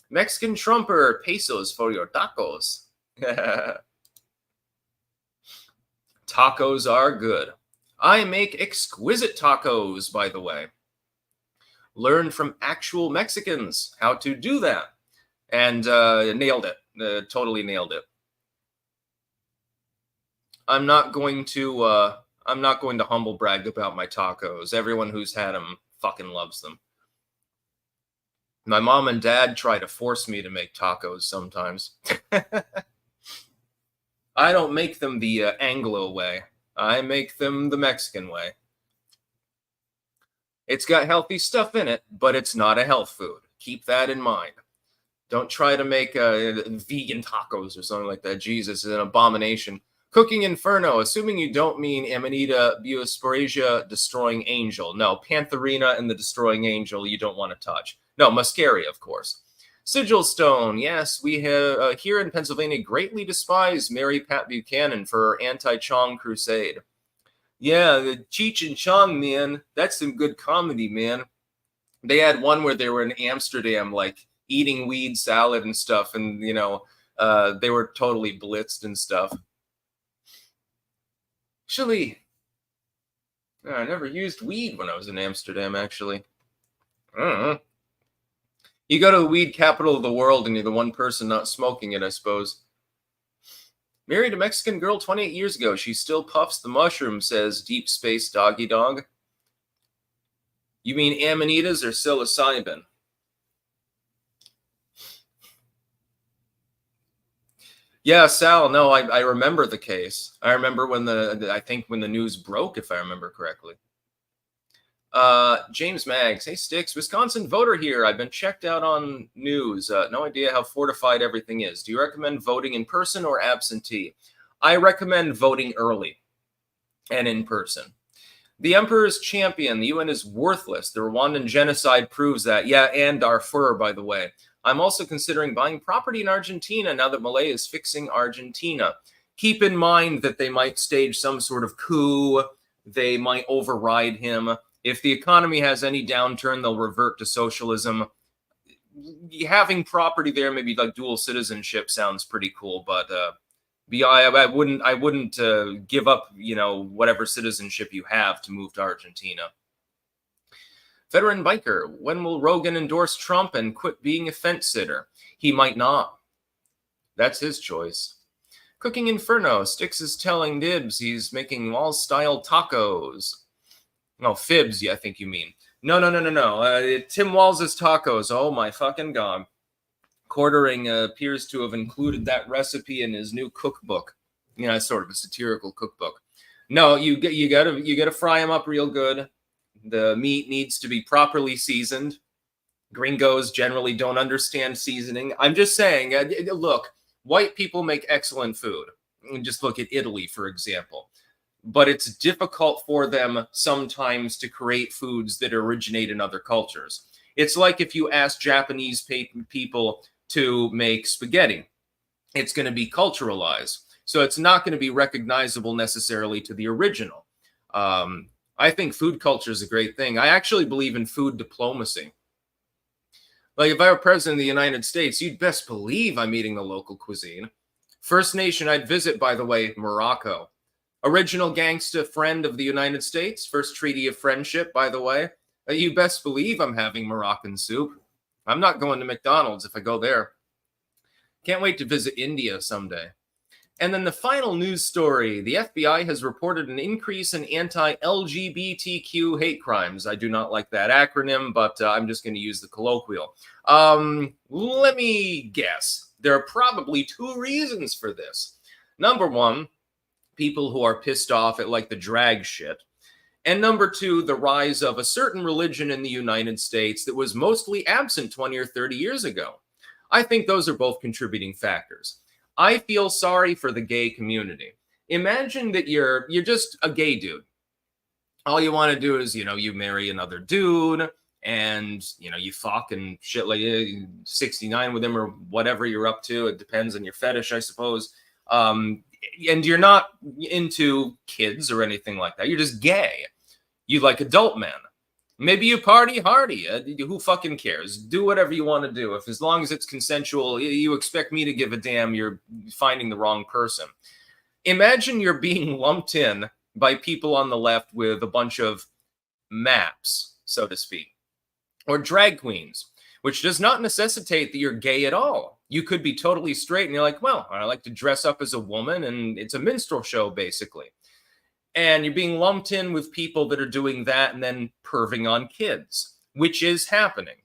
Mexican Trumper, pesos for your tacos. Tacos are good. I make exquisite tacos, by the way. Learn from actual Mexicans how to do that. And nailed it. Totally nailed it. I'm not going to humble brag about my tacos. Everyone who's had them fucking loves them. My mom and dad try to force me to make tacos sometimes. I don't make them the Anglo way. I make them the Mexican way. It's got healthy stuff in it, but it's not a health food. Keep that in mind. Don't try to make vegan tacos or something like that. Jesus, is an abomination. Cooking Inferno, assuming you don't mean Amanita Buosporasia Destroying Angel. No, Pantherina and the Destroying Angel you don't want to touch. No, Muscaria, of course. Sigil Stone, yes, we have here in Pennsylvania greatly despise Mary Pat Buchanan for her anti-Chong crusade. Yeah, the Cheech and Chong, man, that's some good comedy, man. They had one where they were in Amsterdam, like, eating weed salad and stuff, and, they were totally blitzed and stuff. Actually, I never used weed when I was in Amsterdam, actually. I don't know. You go to the weed capital of the world and you're the one person not smoking it, I suppose. Married a Mexican girl 28 years ago. She still puffs the mushroom, says Deep Space Doggy Dog. You mean amanitas or psilocybin? Yeah, Sal, no, I remember the case. I remember when the news broke, if I remember correctly. James Maggs, hey Sticks, Wisconsin voter here. I've been checked out on news. No idea how fortified everything is. Do you recommend voting in person or absentee? I recommend voting early and in person. The Emperor's champion. The UN is worthless. The Rwandan genocide proves that. Yeah, and Darfur, by the way. I'm also considering buying property in Argentina now that Milei is fixing Argentina. Keep in mind that they might stage some sort of coup. They might override him. If the economy has any downturn, they'll revert to socialism. Having property there, maybe like dual citizenship, sounds pretty cool, but I wouldn't give up, whatever citizenship you have to move to Argentina. Veteran biker, when will Rogan endorse Trump and quit being a fence sitter? He might not. That's his choice. Cooking Inferno, Styx is telling Dibs he's making wall-style tacos. No, fibs, I think you mean. No. Tim Walls' tacos. Oh, my fucking God. Quartering appears to have included that recipe in his new cookbook. It's sort of a satirical cookbook. No, you gotta fry them up real good. The meat needs to be properly seasoned. Gringos generally don't understand seasoning. I'm just saying, look, white people make excellent food. Just look at Italy, for example. But it's difficult for them sometimes to create foods that originate in other cultures. It's like if you ask Japanese people to make spaghetti, it's going to be culturalized. So it's not going to be recognizable necessarily to the original. I think food culture is a great thing. I actually believe in food diplomacy. Like if I were president of the United States, you'd best believe I'm eating the local cuisine. First nation I'd visit, by the way, Morocco. Original gangsta friend of the United States. First treaty of friendship, by the way. You best believe I'm having Moroccan soup. I'm not going to McDonald's if I go there. Can't wait to visit India someday. And then the final news story, the FBI has reported an increase in anti-LGBTQ hate crimes. I do not like that acronym, but I'm just going to use the colloquial. Let me guess. There are probably two reasons for this. Number one, people who are pissed off at like the drag shit. And number two, the rise of a certain religion in the United States that was mostly absent 20 or 30 years ago. I think those are both contributing factors. I feel sorry for the gay community. Imagine that you're just a gay dude. All you want to do is, you marry another dude and, you fuck and shit like 69 with him or whatever you're up to. It depends on your fetish, I suppose. And you're not into kids or anything like that. You're just gay. You like adult men. Maybe you party hardy. Who fucking cares? Do whatever you want to do. If as long as it's consensual, you expect me to give a damn, you're finding the wrong person. Imagine you're being lumped in by people on the left with a bunch of maps, so to speak, or drag queens, which does not necessitate that you're gay at all. You could be totally straight and you're like, well, I like to dress up as a woman and it's a minstrel show, basically. And you're being lumped in with people that are doing that and then perving on kids, which is happening.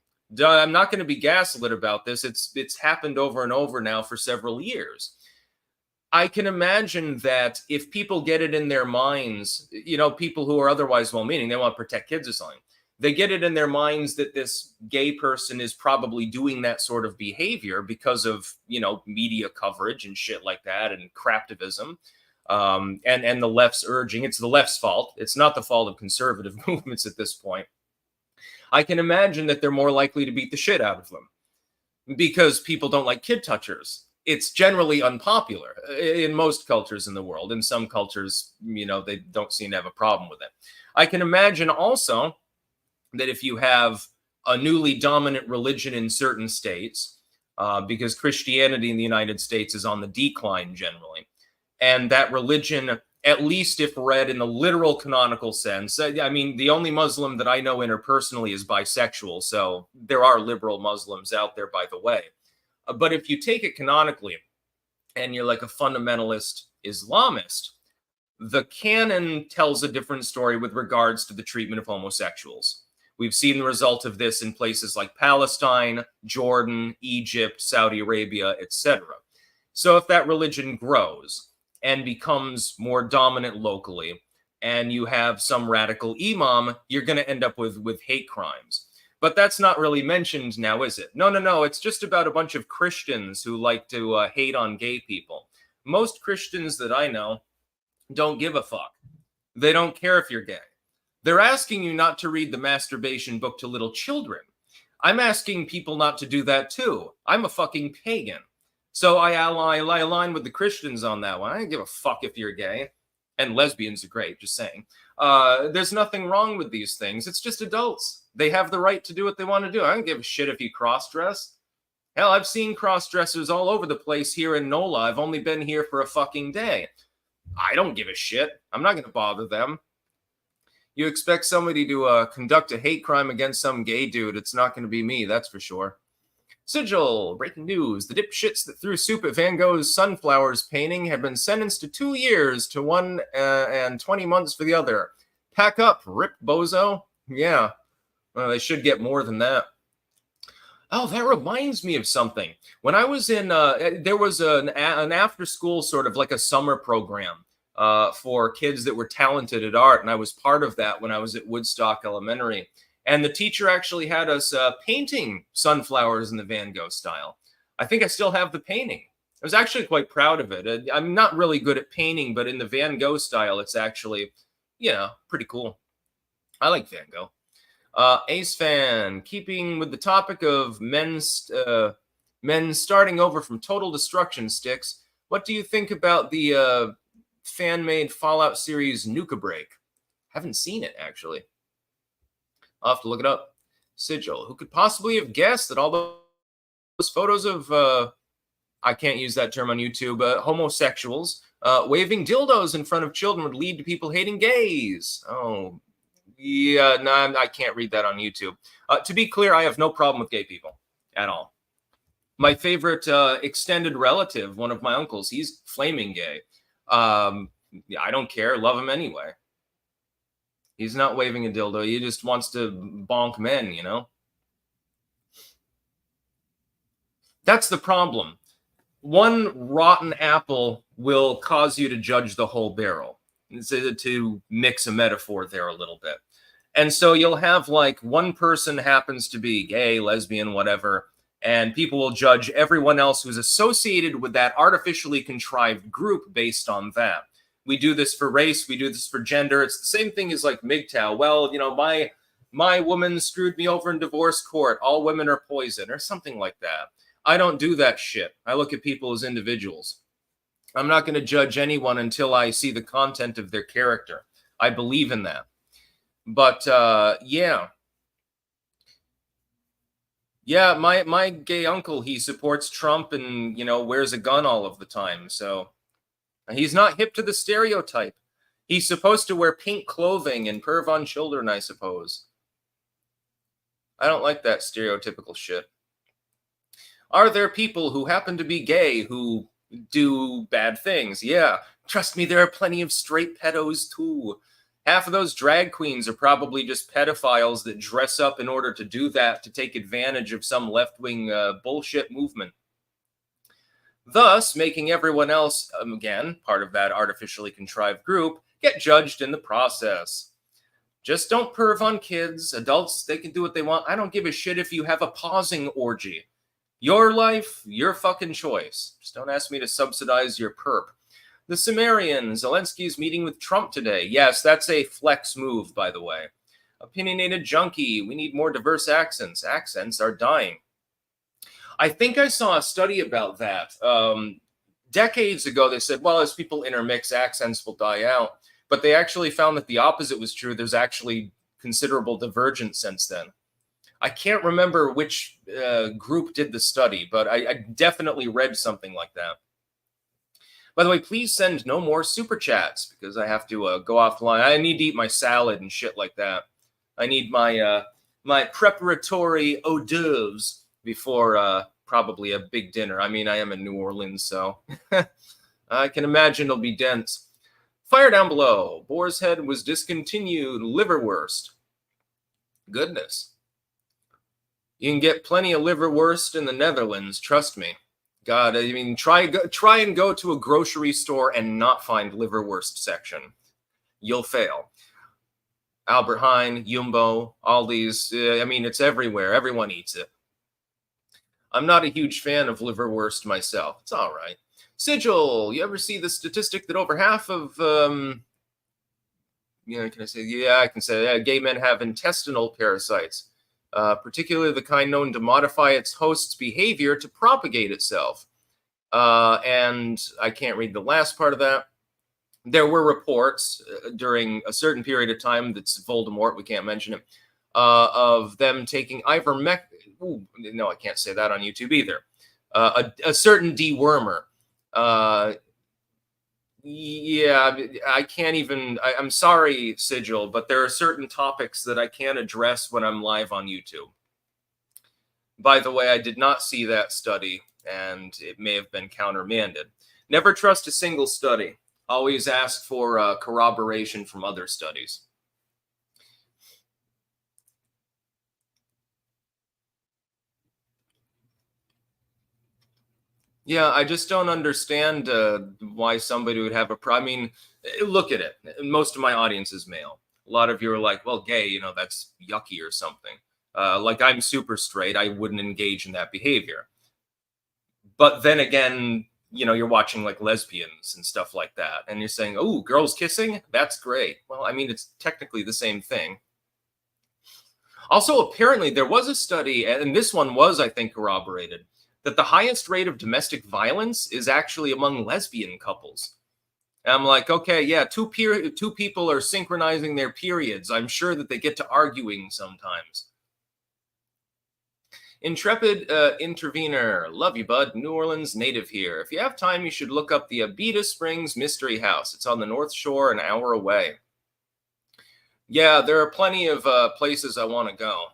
I'm not going to be gaslit about this. It's happened over and over now for several years. I can imagine that if people get it in their minds, people who are otherwise well-meaning, they want to protect kids or something. They get it in their minds that this gay person is probably doing that sort of behavior because of, media coverage and shit like that and craptivism. And the left's urging, it's the left's fault. It's not the fault of conservative movements at this point. I can imagine that they're more likely to beat the shit out of them because people don't like kid touchers. It's generally unpopular in most cultures in the world. In some cultures, they don't seem to have a problem with it. I can imagine also that if you have a newly dominant religion in certain states, because Christianity in the United States is on the decline generally, and that religion, at least if read in the literal canonical sense, I mean, the only Muslim that I know interpersonally is bisexual, so there are liberal Muslims out there, by the way. But if you take it canonically, and you're like a fundamentalist Islamist, the canon tells a different story with regards to the treatment of homosexuals. We've seen the result of this in places like Palestine, Jordan, Egypt, Saudi Arabia, etc. So if that religion grows and becomes more dominant locally, and you have some radical imam, you're going to end up with hate crimes. But that's not really mentioned now, is it? No. It's just about a bunch of Christians who like to hate on gay people. Most Christians that I know don't give a fuck. They don't care if you're gay. They're asking you not to read the masturbation book to little children. I'm asking people not to do that too. I'm a fucking pagan. So I align with the Christians on that one. I don't give a fuck if you're gay. And lesbians are great, just saying. There's nothing wrong with these things. It's just adults. They have the right to do what they want to do. I don't give a shit if you cross-dress. Hell, I've seen cross-dressers all over the place here in NOLA. I've only been here for a fucking day. I don't give a shit. I'm not going to bother them. You expect somebody to conduct a hate crime against some gay dude. It's not going to be me, that's for sure. Sigil, breaking news. The dipshits that threw soup at Van Gogh's Sunflowers painting have been sentenced to 2 years to 1 and 20 months for the other. Pack up, rip bozo. Yeah, well, they should get more than that. Oh, that reminds me of something. When I was in, there was an after-school sort of like a summer program for kids that were talented at art, and I was part of that when I was at Woodstock Elementary. And the teacher actually had us painting sunflowers in the Van Gogh style. I think I still have the painting. I was actually quite proud of it. I'm not really good at painting, but in the Van Gogh style, it's actually, pretty cool. I like Van Gogh. Ace Fan, keeping with the topic of men starting over from total destruction sticks, what do you think about the fan-made Fallout series Nuka Break? Haven't seen it, actually. I'll have to look it up. Sigil, who could possibly have guessed that all those photos of, I can't use that term on YouTube, homosexuals waving dildos in front of children would lead to people hating gays? Oh, yeah, no, I can't read that on YouTube. To be clear, I have no problem with gay people at all. My favorite extended relative, one of my uncles, he's flaming gay. Yeah, I don't care. Love him anyway. He's not waving a dildo. He just wants to bonk men, you know? That's the problem. One rotten apple will cause you to judge the whole barrel. To mix a metaphor there a little bit. And so you'll have like one person happens to be gay, lesbian, whatever, and people will judge everyone else who's associated with that artificially contrived group based on that. We do this for race, we do this for gender. It's the same thing as like MGTOW. Well, you know, my woman screwed me over in divorce court. All women are poison, or something like that. I don't do that shit. I look at people as individuals. I'm not going to judge anyone until I see the content of their character. I believe in that. But yeah, my gay uncle, he supports Trump and, you know, wears a gun all of the time. So he's not hip to the stereotype. He's supposed to wear pink clothing and perv on children, I suppose. I don't like that stereotypical shit. Are there people who happen to be gay who do bad things? Yeah. Trust me, there are plenty of straight pedos too. Half of those drag queens are probably just pedophiles that dress up in order to do that, to take advantage of some left-wing bullshit movement. Thus, making everyone else, again, part of that artificially contrived group, get judged in the process. Just don't perv on kids. Adults, they can do what they want. I don't give a shit if you have a pausing orgy. Your life, your fucking choice. Just don't ask me to subsidize your perp. The Sumerian, Zelensky's meeting with Trump today. Yes, that's a flex move, by the way. Opinionated junkie. We need more diverse accents. Accents are dying. I think I saw a study about that. Decades ago, they said, well, as people intermix, accents will die out. But they actually found that the opposite was true. There's actually considerable divergence since then. I can't remember which group did the study, but I definitely read something like that. By the way, please send no more super chats because I have to go offline. I need to eat my salad and shit like that. I need my my preparatory hors d'oeuvres before probably a big dinner. I mean, I am in New Orleans, so I can imagine it'll be dense. Fire down below. Boar's Head was discontinued. Liverwurst. Goodness. You can get plenty of liverwurst in the Netherlands, trust me. God, I mean, try and go to a grocery store and not find liverwurst section. You'll fail. Albert Heijn, Jumbo, Aldi's, I mean, it's everywhere. Everyone eats it. I'm not a huge fan of liverwurst myself. It's all right. Sigil, you ever see the statistic that over half of, can I say, yeah, I can say, gay men have intestinal parasites. Particularly the kind known to modify its host's behavior to propagate itself. And I can't read the last part of that. There were reports during a certain period of time, that's Voldemort, we can't mention it, of them taking ivermectin. No, I can't say that on YouTube either. A certain dewormer. Yeah, I can't even, I'm sorry, Sigil, but there are certain topics that I can't address when I'm live on YouTube. By the way, I did not see that study, and it may have been countermanded. Never trust a single study. Always ask for corroboration from other studies. Yeah, I just don't understand why somebody would have a problem. I mean, look at it. Most of my audience is male. A lot of you are like, well, gay, you know, that's yucky or something. Like, I'm super straight. I wouldn't engage in that behavior. But then again, you know, you're watching like lesbians and stuff like that. And you're saying, oh, girls kissing? That's great. Well, I mean, it's technically the same thing. Also, apparently there was a study, and this one was, I think, corroborated, that the highest rate of domestic violence is actually among lesbian couples. And I'm like, okay, yeah, two people are synchronizing their periods. I'm sure that they get to arguing sometimes. Intrepid Intervener, love you, bud. New Orleans native here. If you have time, you should look up the Abita Springs Mystery House. It's on the North Shore, an hour away. Yeah, there are plenty of places I want to go.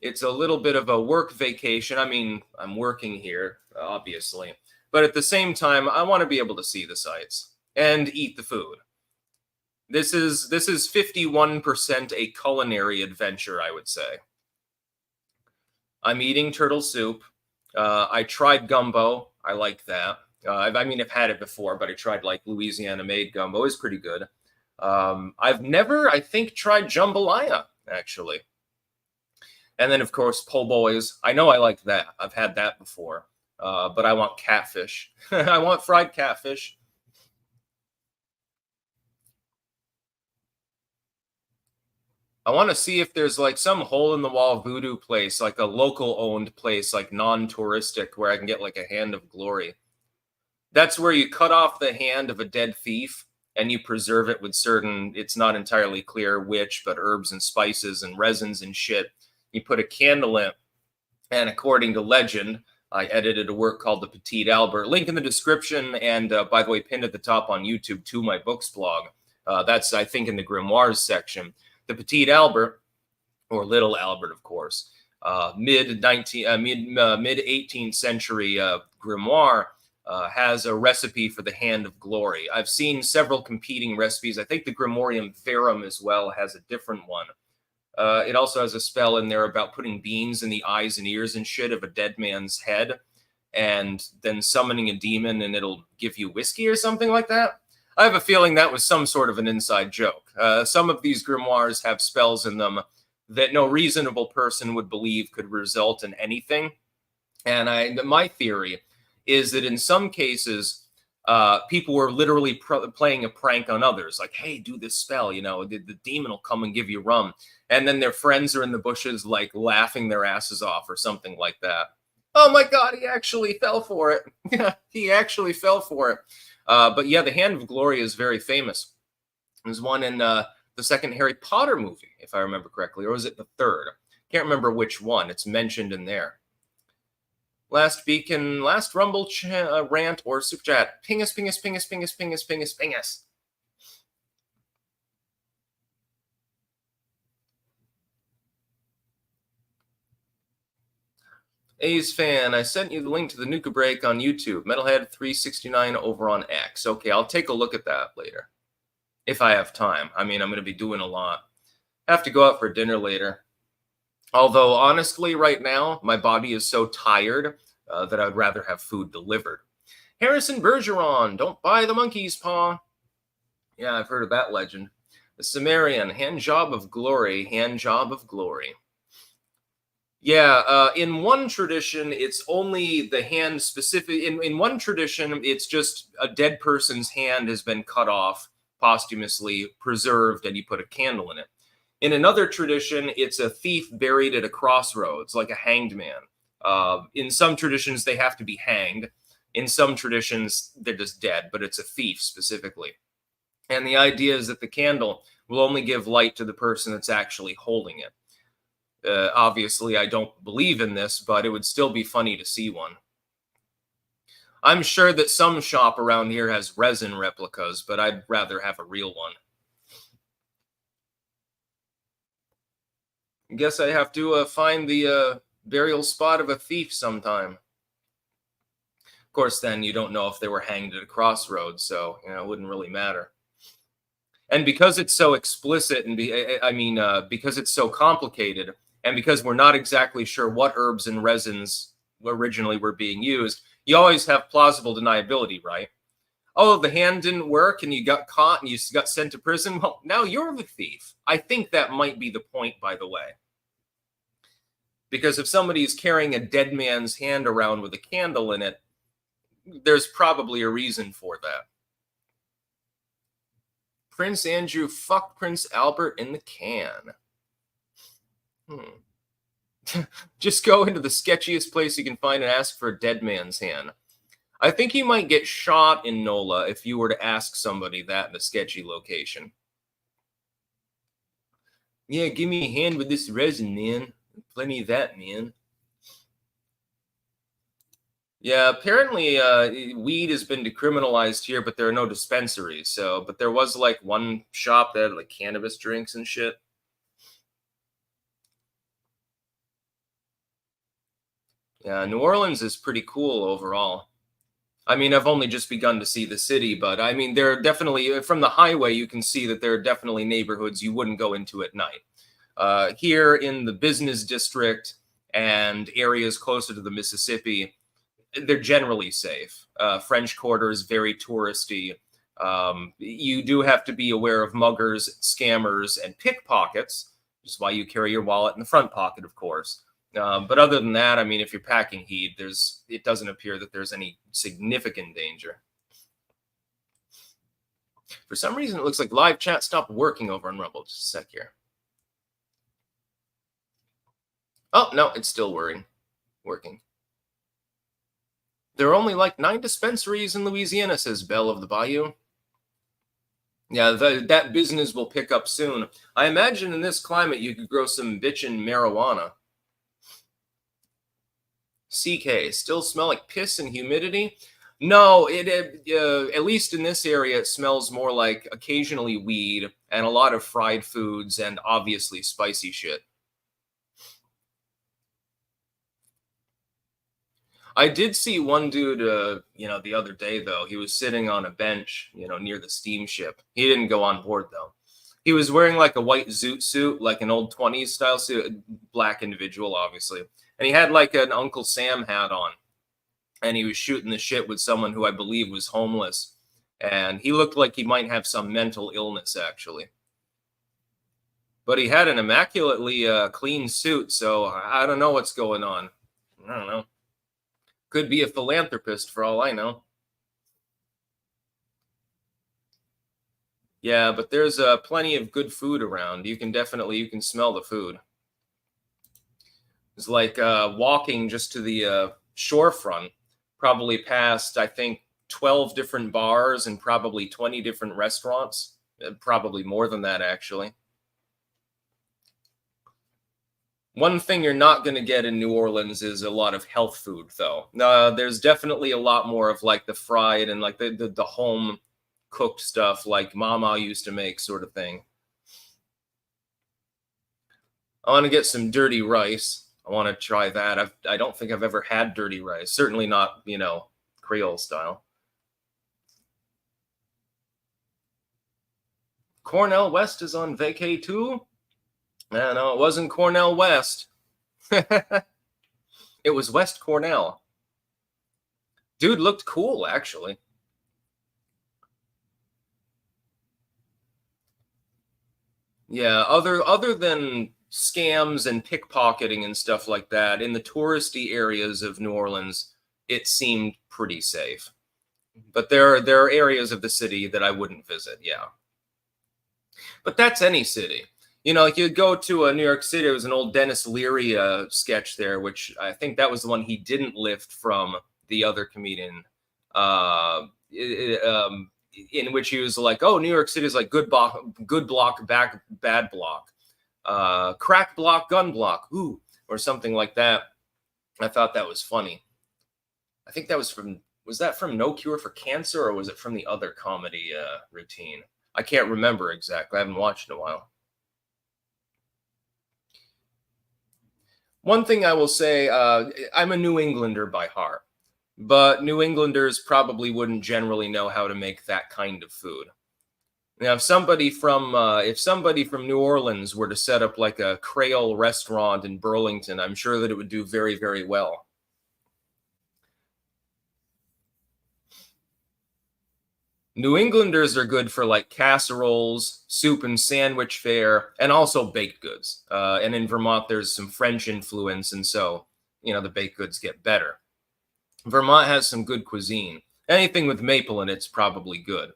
It's a little bit of a work vacation. I mean, I'm working here, obviously, but at the same time, I want to be able to see the sights and eat the food. This is 51% a culinary adventure, I would say. I'm eating turtle soup. I tried gumbo. I like that. I mean, I've had it before, but I tried like Louisiana made gumbo. It's pretty good. I've never, I think, tried jambalaya actually. And then, of course, po' boys. I know I like that. I've had that before. But I want catfish. I want fried catfish. I want to see if there's like some hole in the wall voodoo place, like a local owned place, like non touristic, where I can get like a hand of glory. That's where you cut off the hand of a dead thief and you preserve it with certain, it's not entirely clear which, but herbs and spices and resins and shit. You put a candle in, and according to legend, I edited a work called The Petite Albert. Link in the description, and by the way, pinned at the top on YouTube to my books blog. That's, I think, in the grimoires section. The Petite Albert, or Little Albert, of course, mid 18th century grimoire, has a recipe for the Hand of Glory. I've seen several competing recipes. I think the Grimorium Verum as well has a different one. It also has a spell in there about putting beans in the eyes and ears and shit of a dead man's head, and then summoning a demon, and it'll give you whiskey or something like that. I have a feeling that was some sort of an inside joke. Some of these grimoires have spells in them that no reasonable person would believe could result in anything. And my theory is that in some cases, people were literally playing a prank on others. Like, hey, do this spell, the demon will come and give you rum. And then their friends are in the bushes, like laughing their asses off or something like that. Oh my God, he actually fell for it. Yeah, he actually fell for it. But yeah, the Hand of Glory is very famous. There's one in the second Harry Potter movie, if I remember correctly, or was it the third? Can't remember which one. It's mentioned in there. Last beacon, last rumble rant or super chat. Pingus, pingus, pingus, pingus, pingus, pingus, pingus. A's fan, I sent you the link to the Nuka Break on YouTube. Metalhead 369 over on X. Okay, I'll take a look at that later. If I have time. I mean, I'm going to be doing a lot. I have to go out for dinner later. Although, honestly, right now, my body is so tired that I'd rather have food delivered. Harrison Bergeron, don't buy the monkey's paw. Yeah, I've heard of that legend. The Sumerian, hand job of glory, hand job of glory. Yeah, in one tradition, it's only the hand specific. In one tradition, it's just a dead person's hand has been cut off, posthumously preserved, and you put a candle in it. In another tradition, it's a thief buried at a crossroads, like a hanged man. In some traditions, they have to be hanged. In some traditions, they're just dead, but it's a thief specifically. And the idea is that the candle will only give light to the person that's actually holding it. Obviously, I don't believe in this, but it would still be funny to see one. I'm sure that some shop around here has resin replicas, but I'd rather have a real one. Guess I have to find the burial spot of a thief sometime. Of course, then you don't know if they were hanged at a crossroads, so it wouldn't really matter. And because it's so explicit, and because it's so complicated, and because we're not exactly sure what herbs and resins originally were being used, you always have plausible deniability, right? Oh, the hand didn't work and you got caught and you got sent to prison. Well, now you're the thief. I think that might be the point, by the way. Because if somebody's carrying a dead man's hand around with a candle in it, there's probably a reason for that. Prince Andrew, fuck Prince Albert in the can. Just go into the sketchiest place you can find and ask for a dead man's hand. I think you might get shot in NOLA if you were to ask somebody that in a sketchy location. Yeah, give me a hand with this resin, man. Plenty of that, man. Yeah, apparently weed has been decriminalized here, but there are no dispensaries. But there was like one shop that had like cannabis drinks and shit. Yeah, New Orleans is pretty cool overall. I mean, I've only just begun to see the city, but I mean, there are definitely from the highway you can see that there are definitely neighborhoods you wouldn't go into at night. Here in the business district and areas closer to the Mississippi, they're generally safe. French Quarter is very touristy. You do have to be aware of muggers, scammers, and pickpockets, which is why you carry your wallet in the front pocket, of course. But other than that, I mean, if you're packing heat, it doesn't appear that there's any significant danger. For some reason, it looks like live chat stopped working over on Rumble. Just a sec here. Oh no, it's still working. There are only like 9 dispensaries in Louisiana, says Belle of the Bayou. Yeah, that business will pick up soon. I imagine in this climate you could grow some bitchin' marijuana. CK, still smell like piss and humidity? No, at least in this area, it smells more like occasionally weed and a lot of fried foods and obviously spicy shit. I did see one dude, the other day though. He was sitting on a bench, near the steamship. He didn't go on board though. He was wearing like a white zoot suit, like an old 20s style suit, black individual, obviously. And he had like an Uncle Sam hat on. And he was shooting the shit with someone who I believe was homeless. And he looked like he might have some mental illness, actually. But he had an immaculately clean suit, so I don't know what's going on. I don't know. Could be a philanthropist for all I know. Yeah, but there's plenty of good food around. You can smell the food. It's like walking just to the shorefront, probably past, I think, 12 different bars and probably 20 different restaurants. Probably more than that, actually. One thing you're not going to get in New Orleans is a lot of health food, though. There's definitely a lot more of like the fried and like the home cooked stuff like Mama used to make, sort of thing. I want to get some dirty rice. I want to try that. I don't think I've ever had dirty rice. Certainly not, Creole style. Cornell West is on vacay too? No, it wasn't Cornell West. It was West Cornell. Dude looked cool, actually. Yeah, other than scams and pickpocketing and stuff like that, in the touristy areas of New Orleans, it seemed pretty safe. But there are areas of the city that I wouldn't visit, yeah. But that's any city. Like you go to New York City, there was an old Dennis Leary sketch there, which I think that was the one he didn't lift from the other comedian, in which he was like, "Oh, New York City is like good block, bad block, crack block, gun block, ooh," or something like that. I thought that was funny. I think that was that from No Cure for Cancer, or was it from the other comedy routine? I can't remember exactly. I haven't watched in a while. One thing I will say, I'm a New Englander by heart, but New Englanders probably wouldn't generally know how to make that kind of food. Now, if somebody from New Orleans were to set up like a Creole restaurant in Burlington, I'm sure that it would do very, very well. New Englanders are good for like casseroles, soup and sandwich fare, and also baked goods. And in Vermont, there's some French influence, and so the baked goods get better. Vermont has some good cuisine. Anything with maple in it's probably good,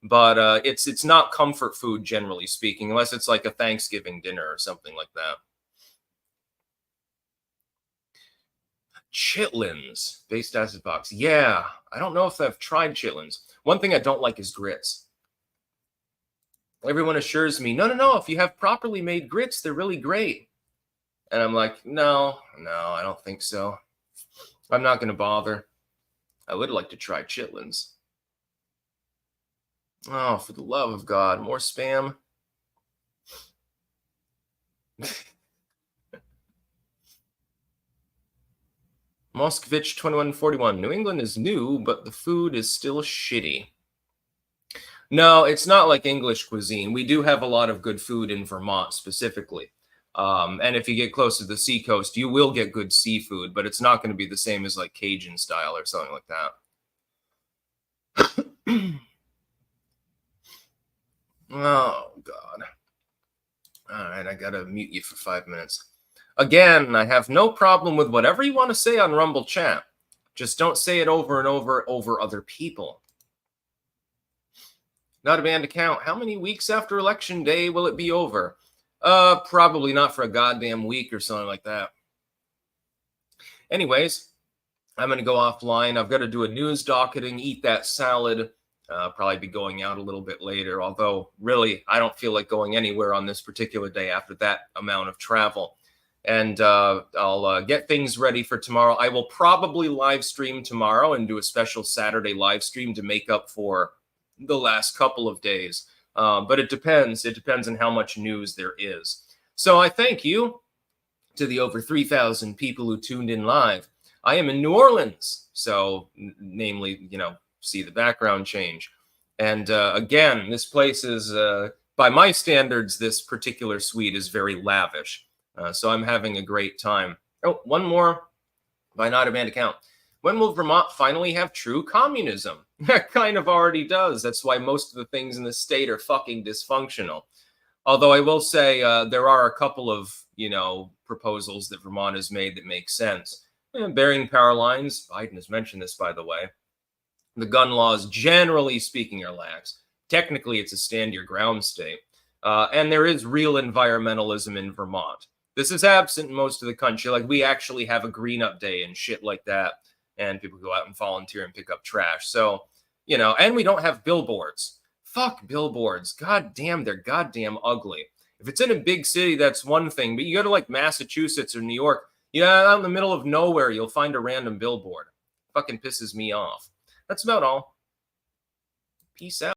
but it's not comfort food generally speaking, unless it's like a Thanksgiving dinner or something like that. Chitlins, based acid box. Yeah, I don't know if I've tried chitlins. One thing I don't like is grits. Everyone assures me, no. If you have properly made grits, they're really great. And I'm like, no, I don't think so. I'm not going to bother. I would like to try chitlins. Oh, for the love of God, more spam. Moskvich 2141. New England is new, but the food is still shitty. No, it's not like English cuisine. We do have a lot of good food in Vermont specifically. And if you get close to the seacoast, you will get good seafood, but it's not going to be the same as like Cajun style or something like that. Oh, God. All right, I got to mute you for 5 minutes. Again, I have no problem with whatever you want to say on Rumble chat. Just don't say it over and over other people. Not a banned account. How many weeks after election day will it be over? Probably not for a goddamn week or something like that. Anyways, I'm going to go offline. I've got to do a news docketing, eat that salad. Probably be going out a little bit later, although really I don't feel like going anywhere on this particular day after that amount of travel. And I'll get things ready for tomorrow. I will probably live stream tomorrow and do a special Saturday live stream to make up for the last couple of days. But it depends. It depends on how much news there is. So I thank you to the over 3,000 people who tuned in live. I am in New Orleans. So namely, see the background change. And again, this place is, by my standards, this particular suite is very lavish. So I'm having a great time. Oh, one more by not a banned account. When will Vermont finally have true communism? That kind of already does. That's why most of the things in the state are fucking dysfunctional. Although I will say there are a couple of, proposals that Vermont has made that make sense. Burying power lines. Biden has mentioned this, by the way. The gun laws, generally speaking, are lax. Technically, it's a stand your ground state. And there is real environmentalism in Vermont. This is absent in most of the country. Like, we actually have a green up day and shit like that. And people go out and volunteer and pick up trash. So, and we don't have billboards. Fuck billboards. God damn, they're goddamn ugly. If it's in a big city, that's one thing. But you go to like Massachusetts or New York, out in the middle of nowhere, you'll find a random billboard. Fucking pisses me off. That's about all. Peace out.